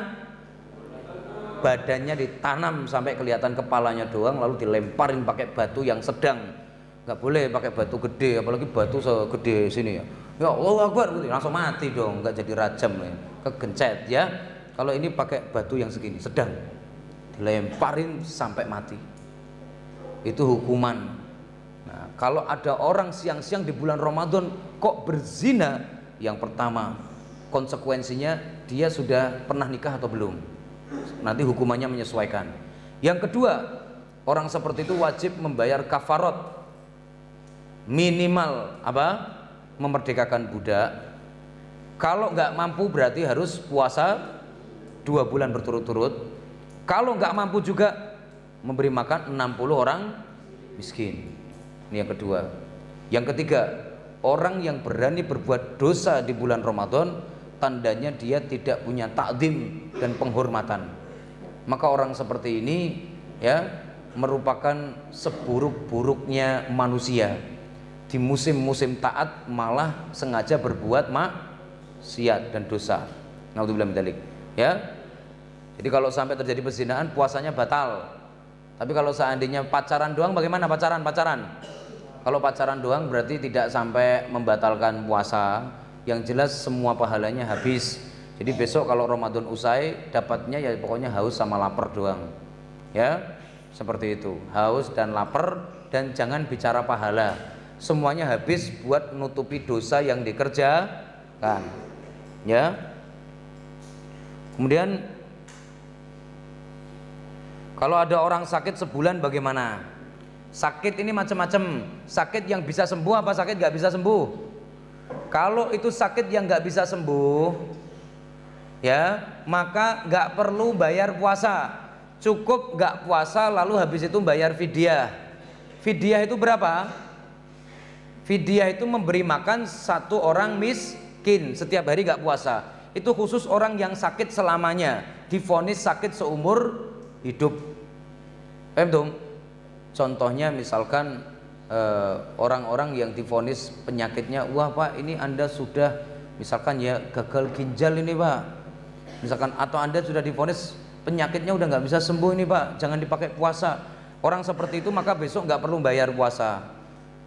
Badannya ditanam sampai kelihatan kepalanya doang, lalu dilemparin pakai batu yang sedang. Nggak boleh pakai batu gede, apalagi batu segede sini ya. Ya Allah Akbar, langsung mati dong, nggak jadi rajam nih, kegencet ya. Kalau ini pakai batu yang segini, sedang, dilemparin sampai mati. Itu hukuman. Nah, kalau ada orang siang-siang di bulan Ramadan kok berzina, yang pertama konsekuensinya dia sudah pernah nikah atau belum. Nanti hukumannya menyesuaikan. Yang kedua, orang seperti itu wajib membayar kafarat. Minimal apa? Memerdekakan budak. Kalau nggak mampu berarti harus puasa 2 bulan berturut-turut. Kalau nggak mampu juga memberi makan 60 orang miskin. Ini yang kedua. Yang ketiga, orang yang berani berbuat dosa di bulan Ramadan, tandanya dia tidak punya takdim dan penghormatan. Maka orang seperti ini ya merupakan seburuk-buruknya manusia. Di musim-musim taat malah sengaja berbuat maksiat dan dosa. Naudzubillah min dzalik. Ya. Jadi kalau sampai terjadi perzinahan puasanya batal. Tapi kalau seandainya pacaran doang bagaimana? Pacaran. Kalau pacaran doang berarti tidak sampai membatalkan puasa. Yang jelas semua pahalanya habis. Jadi besok kalau Ramadan usai dapatnya ya pokoknya haus sama lapar doang. Ya, seperti itu. Haus dan lapar, dan jangan bicara pahala. Semuanya habis buat nutupi dosa yang dikerjakan. Ya. Kemudian kalau ada orang sakit sebulan bagaimana? Sakit ini macam-macam. Sakit yang bisa sembuh apa sakit nggak bisa sembuh? Kalau itu sakit yang nggak bisa sembuh, ya maka nggak perlu bayar puasa. Cukup nggak puasa lalu habis itu bayar fidyah. Fidyah itu berapa? Fidyah itu memberi makan 1 orang miskin setiap hari nggak puasa. Itu khusus orang yang sakit selamanya, divonis sakit seumur hidup. Paham dong? Contohnya misalkan orang-orang yang divonis penyakitnya, wah Pak ini Anda sudah misalkan ya gagal ginjal ini Pak, misalkan, atau Anda sudah divonis penyakitnya udah nggak bisa sembuh ini Pak, jangan dipakai puasa. Orang seperti itu maka besok nggak perlu bayar puasa.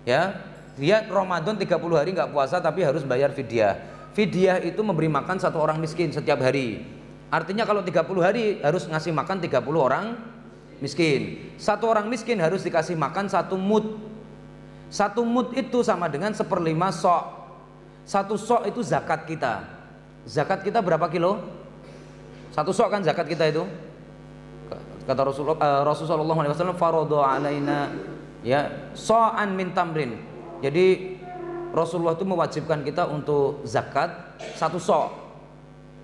Ya, dia Ramadan 30 hari nggak puasa tapi harus bayar fidyah. fidyah itu memberi makan satu orang miskin setiap hari. Artinya kalau 30 hari harus ngasih makan 30 orang miskin. Satu orang miskin harus dikasih makan 1 mud. 1 mud itu sama dengan 1/5 sok. 1 sok itu zakat kita. Zakat kita berapa kilo? 1 sok kan zakat kita itu. Kata Rasulullah SAW, faradha alaina ya so'an min tamrin. Jadi Rasulullah itu mewajibkan kita untuk zakat 1 sok.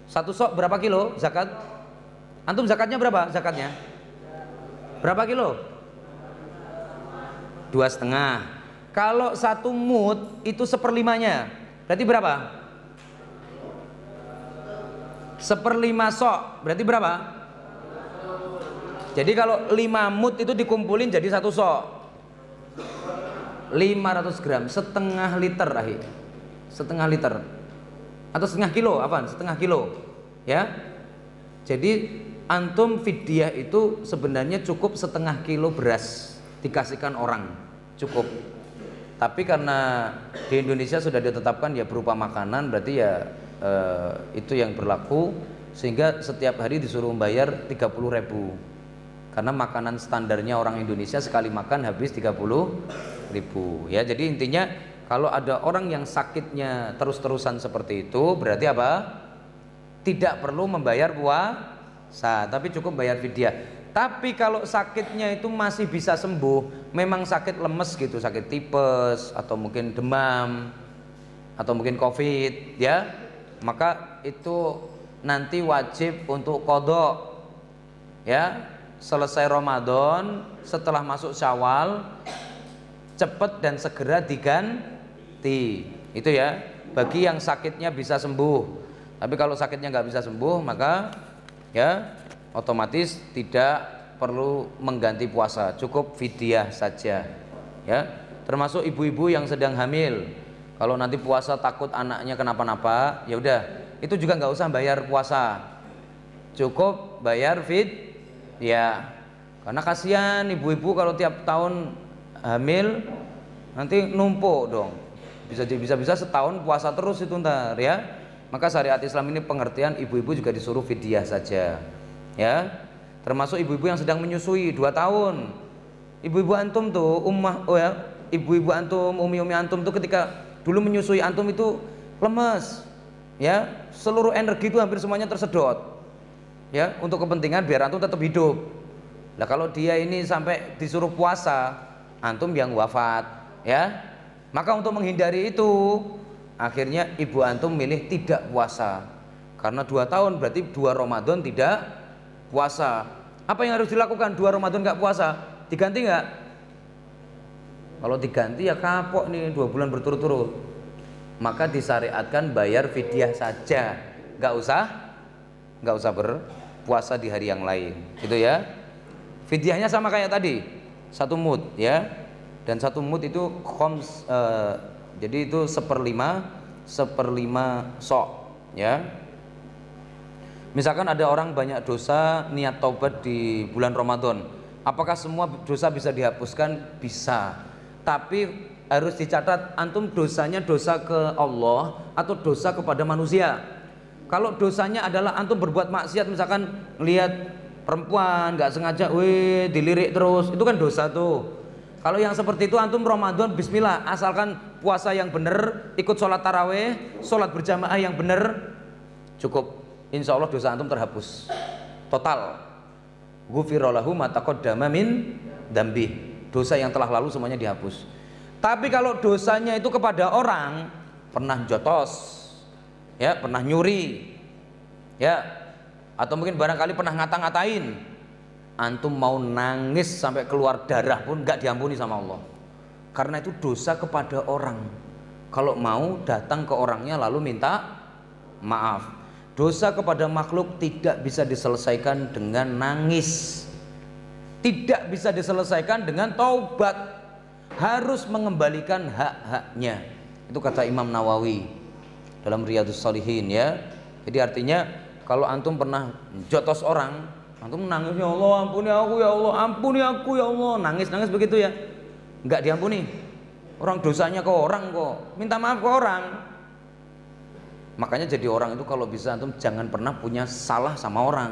1 sok berapa kilo zakat? Antum zakatnya berapa? Zakatnya berapa kilo? 2,5. Kalau 1 mud itu 1/5-nya, berarti berapa? 1/5 sok, berarti berapa? Jadi kalau 5 mud itu dikumpulin jadi 1 sok, 500 gram, setengah liter setengah liter atau setengah kilo, apa? Setengah kilo ya. Jadi antum fidyah itu sebenarnya cukup setengah kilo beras dikasihkan orang, cukup. Tapi karena di Indonesia sudah ditetapkan ya berupa makanan, berarti ya itu yang berlaku, sehingga setiap hari disuruh membayar 30.000. Karena makanan standarnya orang Indonesia sekali makan habis 30.000 ya. Jadi intinya kalau ada orang yang sakitnya terus-terusan seperti itu, berarti apa? Tidak perlu membayar puasa, tapi cukup bayar fidyah. Tapi kalau sakitnya itu masih bisa sembuh, memang sakit lemes gitu, sakit tipes atau mungkin demam atau mungkin COVID ya, maka itu nanti wajib untuk qadha ya. Selesai Ramadan, setelah masuk Syawal, cepat dan segera diganti. Itu ya, bagi yang sakitnya bisa sembuh. Tapi kalau sakitnya nggak bisa sembuh, maka ya otomatis tidak perlu mengganti puasa, cukup fidyah saja. Ya, termasuk ibu-ibu yang sedang hamil. Kalau nanti puasa takut anaknya kenapa-napa, ya udah, itu juga nggak usah bayar puasa, cukup bayar fidyah. Ya, karena kasihan ibu-ibu kalau tiap tahun hamil nanti numpuk dong. Bisa setahun puasa terus itu ntar ya. Maka syariat Islam ini pengertian ibu-ibu juga disuruh fidyah saja. Ya. Termasuk ibu-ibu yang sedang menyusui 2 tahun. Ibu-ibu antum tuh ibu-ibu antum, umi-umi antum tuh ketika dulu menyusui antum itu lemes. Ya, seluruh energi itu hampir semuanya tersedot. Ya, untuk kepentingan biar antum tetap hidup. Nah, kalau dia ini sampai disuruh puasa, antum yang wafat, ya. Maka untuk menghindari itu, akhirnya ibu antum milih tidak puasa. Karena 2 tahun berarti 2 Ramadan tidak puasa. Apa yang harus dilakukan? 2 Ramadan nggak puasa, diganti nggak? Kalau diganti ya kapok nih 2 bulan berturut-turut. Maka disyariatkan bayar fidyah saja, nggak usah berpuasa di hari yang lain, gitu ya. Fidyahnya sama kayak tadi, 1 mud ya, dan 1 mud itu jadi itu 1/5 sok ya. Misalkan ada orang banyak dosa, niat taubat di bulan Ramadan, apakah semua dosa bisa dihapuskan? Bisa, tapi harus dicatat antum dosanya dosa ke Allah atau dosa kepada manusia. Kalau dosanya adalah antum berbuat maksiat, misalkan lihat perempuan nggak sengaja, dilirik terus, itu kan dosa tuh. Kalau yang seperti itu antum Ramadan bismillah, asalkan puasa yang bener, ikut sholat taraweh, sholat berjamaah yang bener, cukup. Insya Allah dosa antum terhapus total. Ghufira lahu ma taqaddama min dzambi, dosa yang telah lalu semuanya dihapus. Tapi kalau dosanya itu kepada orang, pernah jotos, ya, pernah nyuri, ya, atau mungkin barangkali pernah ngata-ngatain, antum mau nangis sampai keluar darah pun nggak diampuni sama Allah. Karena itu dosa kepada orang. Kalau mau datang ke orangnya lalu minta maaf. Dosa kepada makhluk tidak bisa diselesaikan dengan nangis, tidak bisa diselesaikan dengan taubat. Harus mengembalikan hak-haknya. Itu kata Imam Nawawi dalam Riyadhus Shalihin ya. Jadi artinya kalau antum pernah jotos orang, antum nangis, ya Allah ampuni aku, ya Allah ampuni aku, ya Allah, nangis begitu ya, nggak diampuni. Orang dosanya ke orang kok, minta maaf ke orang. Makanya jadi orang itu kalau bisa antum jangan pernah punya salah sama orang.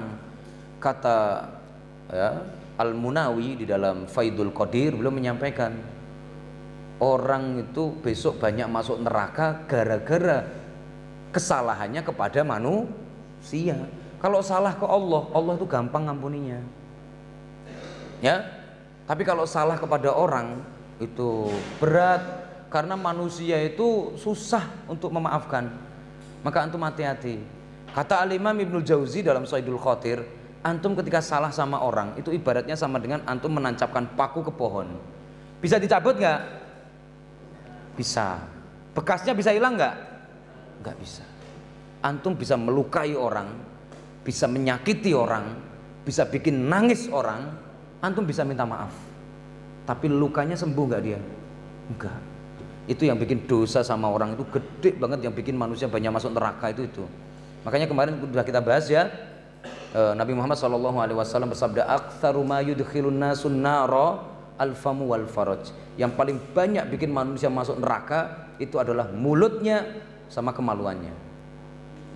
Kata ya, Al-Munawi di dalam Faidul Qadir beliau menyampaikan, orang itu besok banyak masuk neraka gara-gara kesalahannya kepada manusia. Kalau salah ke Allah, Allah itu gampang ngampuninya. Ya. Tapi kalau salah kepada orang itu berat, karena manusia itu susah untuk memaafkan. Maka antum hati-hati. Kata Al-Imam Ibnul Jauzi dalam Saidul Khatir, antum ketika salah sama orang itu ibaratnya sama dengan antum menancapkan paku ke pohon. Bisa dicabut nggak? Bisa. Bekasnya bisa hilang nggak? Nggak bisa. Antum bisa melukai orang, bisa menyakiti orang, bisa bikin nangis orang, antum bisa minta maaf. Tapi lukanya sembuh nggak dia? Enggak. Itu yang bikin dosa sama orang itu gede banget, yang bikin manusia banyak masuk neraka itu. Makanya kemarin sudah kita bahas ya, Nabi Muhammad SAW bersabda, aktsaru ma yudkhilun nasun nara al-famu wal faraj. Yang paling banyak bikin manusia masuk neraka itu adalah mulutnya sama kemaluannya.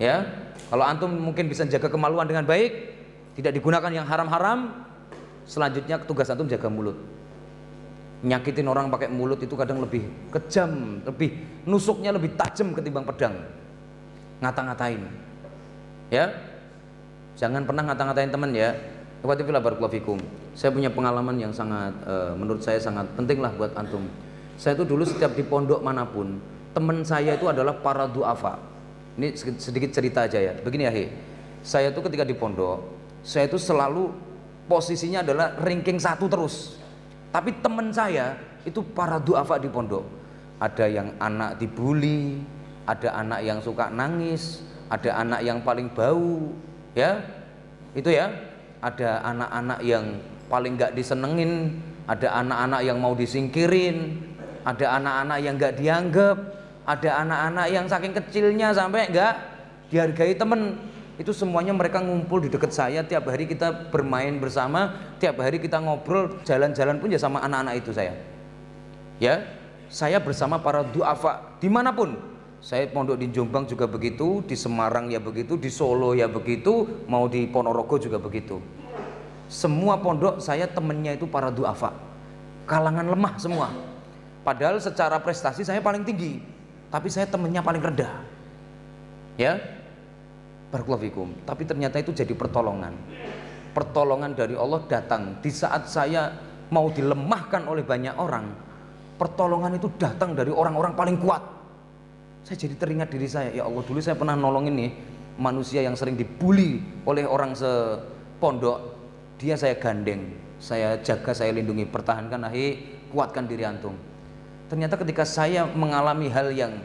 Ya, kalau antum mungkin bisa jaga kemaluan dengan baik, tidak digunakan yang haram-haram, selanjutnya tugas antum jaga mulut. Nyakitin orang pakai mulut itu kadang lebih kejam, lebih nusuknya lebih tajam ketimbang pedang. Ngata-ngatain, ya, jangan pernah ngata-ngatain teman ya. Saya punya pengalaman yang sangat, menurut saya sangat penting lah buat antum. Saya itu dulu setiap di pondok manapun, teman saya itu adalah para duafa. Ini sedikit cerita aja ya. Begini ya, saya itu ketika di pondok, saya itu selalu posisinya adalah ranking 1 terus. Tapi teman saya itu para duafa di pondok. Ada yang anak dibully, ada anak yang suka nangis, ada anak yang paling bau, ya, itu ya. Ada anak-anak yang paling nggak disenengin, ada anak-anak yang mau disingkirin, ada anak-anak yang nggak dianggap, ada anak-anak yang saking kecilnya sampai nggak dihargai temen. Itu semuanya mereka ngumpul di dekat saya, tiap hari kita bermain bersama, tiap hari kita ngobrol, jalan-jalan pun ya sama anak-anak itu saya. Ya, saya bersama para duafa dimanapun. Saya pondok di Jombang juga begitu, di Semarang ya begitu, di Solo ya begitu, mau di Ponorogo juga begitu. Semua pondok saya temennya itu para duafa, kalangan lemah semua. Padahal secara prestasi saya paling tinggi, tapi saya temennya paling rendah. Ya, barakallahu fikum. Tapi ternyata itu jadi pertolongan. Pertolongan dari Allah datang di saat saya mau dilemahkan oleh banyak orang. Pertolongan itu datang dari orang-orang paling kuat. Saya jadi teringat diri saya, ya Allah, dulu saya pernah nolongin nih manusia yang sering dibully oleh orang sepondok. Dia saya gandeng, saya jaga, saya lindungi, pertahankan, kuatkan diri antum. Ternyata ketika saya mengalami hal yang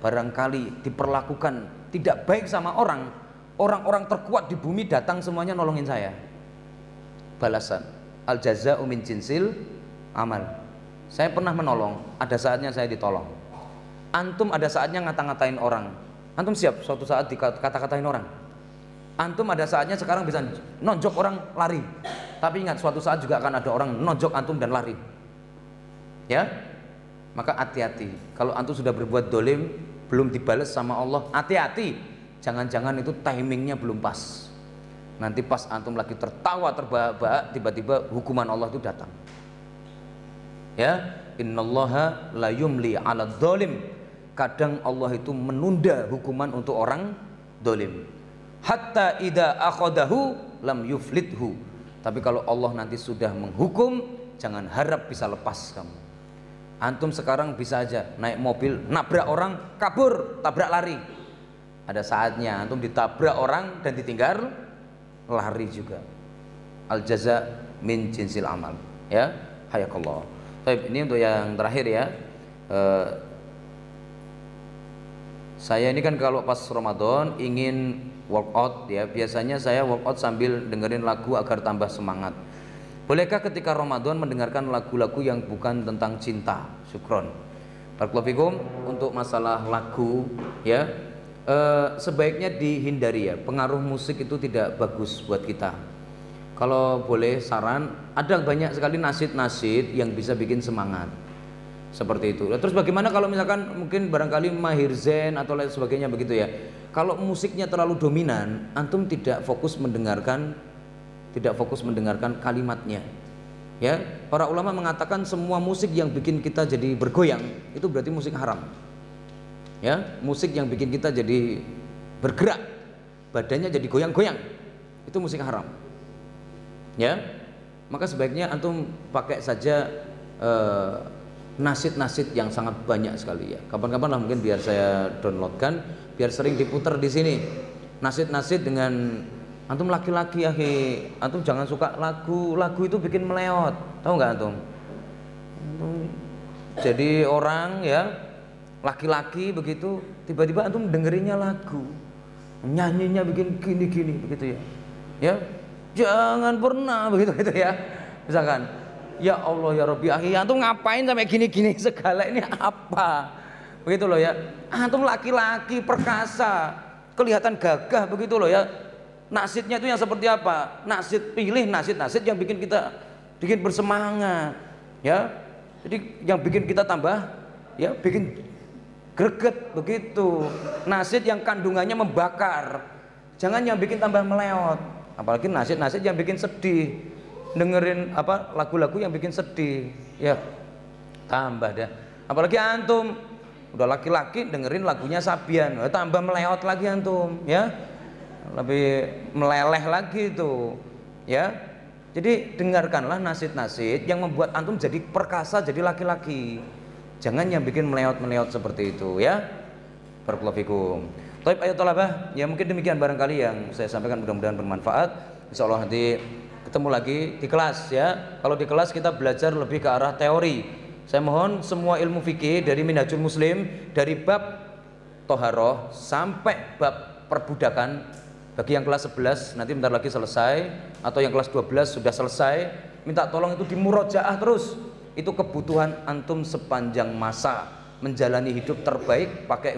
barangkali diperlakukan tidak baik sama orang, orang-orang terkuat di bumi datang semuanya nolongin saya. Balasan al jaza'u min jinsil amal. Saya pernah menolong, ada saatnya saya ditolong. Antum ada saatnya ngata-ngatain orang, antum siap suatu saat dikata-katain orang. Antum ada saatnya sekarang bisa nonjok orang lari, tapi ingat suatu saat juga akan ada orang nonjok antum dan lari. Ya, maka hati-hati. Kalau antum sudah berbuat dolim, belum dibalas sama Allah, hati-hati. Jangan-jangan itu timingnya belum pas. Nanti pas antum lagi tertawa terbahak-bahak, tiba-tiba hukuman Allah itu datang. Ya, innallaha la yumli 'alad zalim. Kadang Allah itu menunda hukuman untuk orang dolim. Hatta idza akhadahu lam yuflithu. Tapi kalau Allah nanti sudah menghukum, jangan harap bisa lepas kamu. Antum sekarang bisa aja naik mobil, nabrak orang, kabur, tabrak lari. Ada saatnya antum ditabrak orang dan ditinggal lari juga. Al jaza min jinsil amal. Ya, hayakallah. Baik, ini untuk yang terakhir ya. Saya ini kan kalau pas Ramadan ingin workout ya, biasanya saya workout sambil dengerin lagu agar tambah semangat. Bolehkah ketika Ramadan mendengarkan lagu-lagu yang bukan tentang cinta? Syukron. Barakallahu fikum. Untuk masalah lagu ya, sebaiknya dihindari ya. Pengaruh musik itu tidak bagus buat kita. Kalau boleh saran, ada banyak sekali nasyid-nasyid yang bisa bikin semangat. Seperti itu. Terus bagaimana kalau misalkan mungkin barangkali Mahir Zain atau lain sebagainya begitu ya. Kalau musiknya terlalu dominan, antum tidak fokus mendengarkan kalimatnya. Ya, para ulama mengatakan semua musik yang bikin kita jadi bergoyang itu berarti musik haram. Ya, musik yang bikin kita jadi bergerak, badannya jadi goyang-goyang, itu musik haram. Ya, maka sebaiknya antum pakai saja nasid-nasid yang sangat banyak sekali ya. Kapan-kapan lah mungkin biar saya downloadkan, biar sering diputar di sini. Nasid-nasid dengan antum laki-laki ya, antum jangan suka lagu itu bikin meleot, tahu nggak antum? Jadi orang ya laki-laki begitu, tiba-tiba antum dengerinnya lagu, nyanyinya bikin gini-gini begitu ya. Ya, jangan pernah begitu ya. Misalkan, ya Allah ya Rabbi akhi, antum ngapain sampai gini-gini segala ini apa? Begitu loh ya. Antum laki-laki perkasa, kelihatan gagah begitu loh ya. Nasidnya itu yang seperti apa? Pilih nasid yang bikin kita bersemangat, ya. Jadi yang bikin kita tambah, ya, bikin greget begitu. Nasid yang kandungannya membakar, jangan yang bikin tambah meleot. Apalagi nasid yang bikin sedih, dengerin lagu-lagu yang bikin sedih, ya tambah dah. Apalagi antum udah laki-laki dengerin lagunya Sabian, tambah meleot lagi antum, ya, lebih meleleh lagi itu, ya. Jadi dengarkanlah nasid-nasid yang membuat antum jadi perkasa, jadi laki-laki. Jangan yang bikin meleot-meleot seperti itu, ya. Barakallahu fikum. Taib ayat talabah, ya mungkin demikian barangkali yang saya sampaikan, mudah-mudahan bermanfaat. Insyaallah nanti ketemu lagi di kelas ya. Kalau di kelas kita belajar lebih ke arah teori. Saya mohon semua ilmu fikih dari Minhajul Muslim, dari bab toharoh sampai bab perbudakan. Bagi yang kelas 11 nanti bentar lagi selesai, atau yang kelas 12 sudah selesai, minta tolong itu dimurojaah terus. Itu kebutuhan antum sepanjang masa menjalani hidup terbaik pakai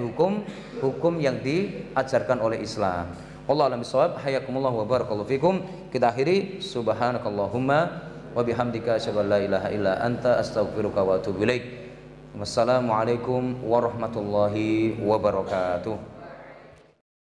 hukum yang diajarkan oleh Islam. Wallahu a'lam bishawab. Hayakumullah wa barakallahu fikum. Kita akhiri subhanakallahumma wa bihamdika asyhadu an la ilaha illa anta astaghfiruka wa atubu ilaik. Wassalamualaikum warahmatullahi wabarakatuh.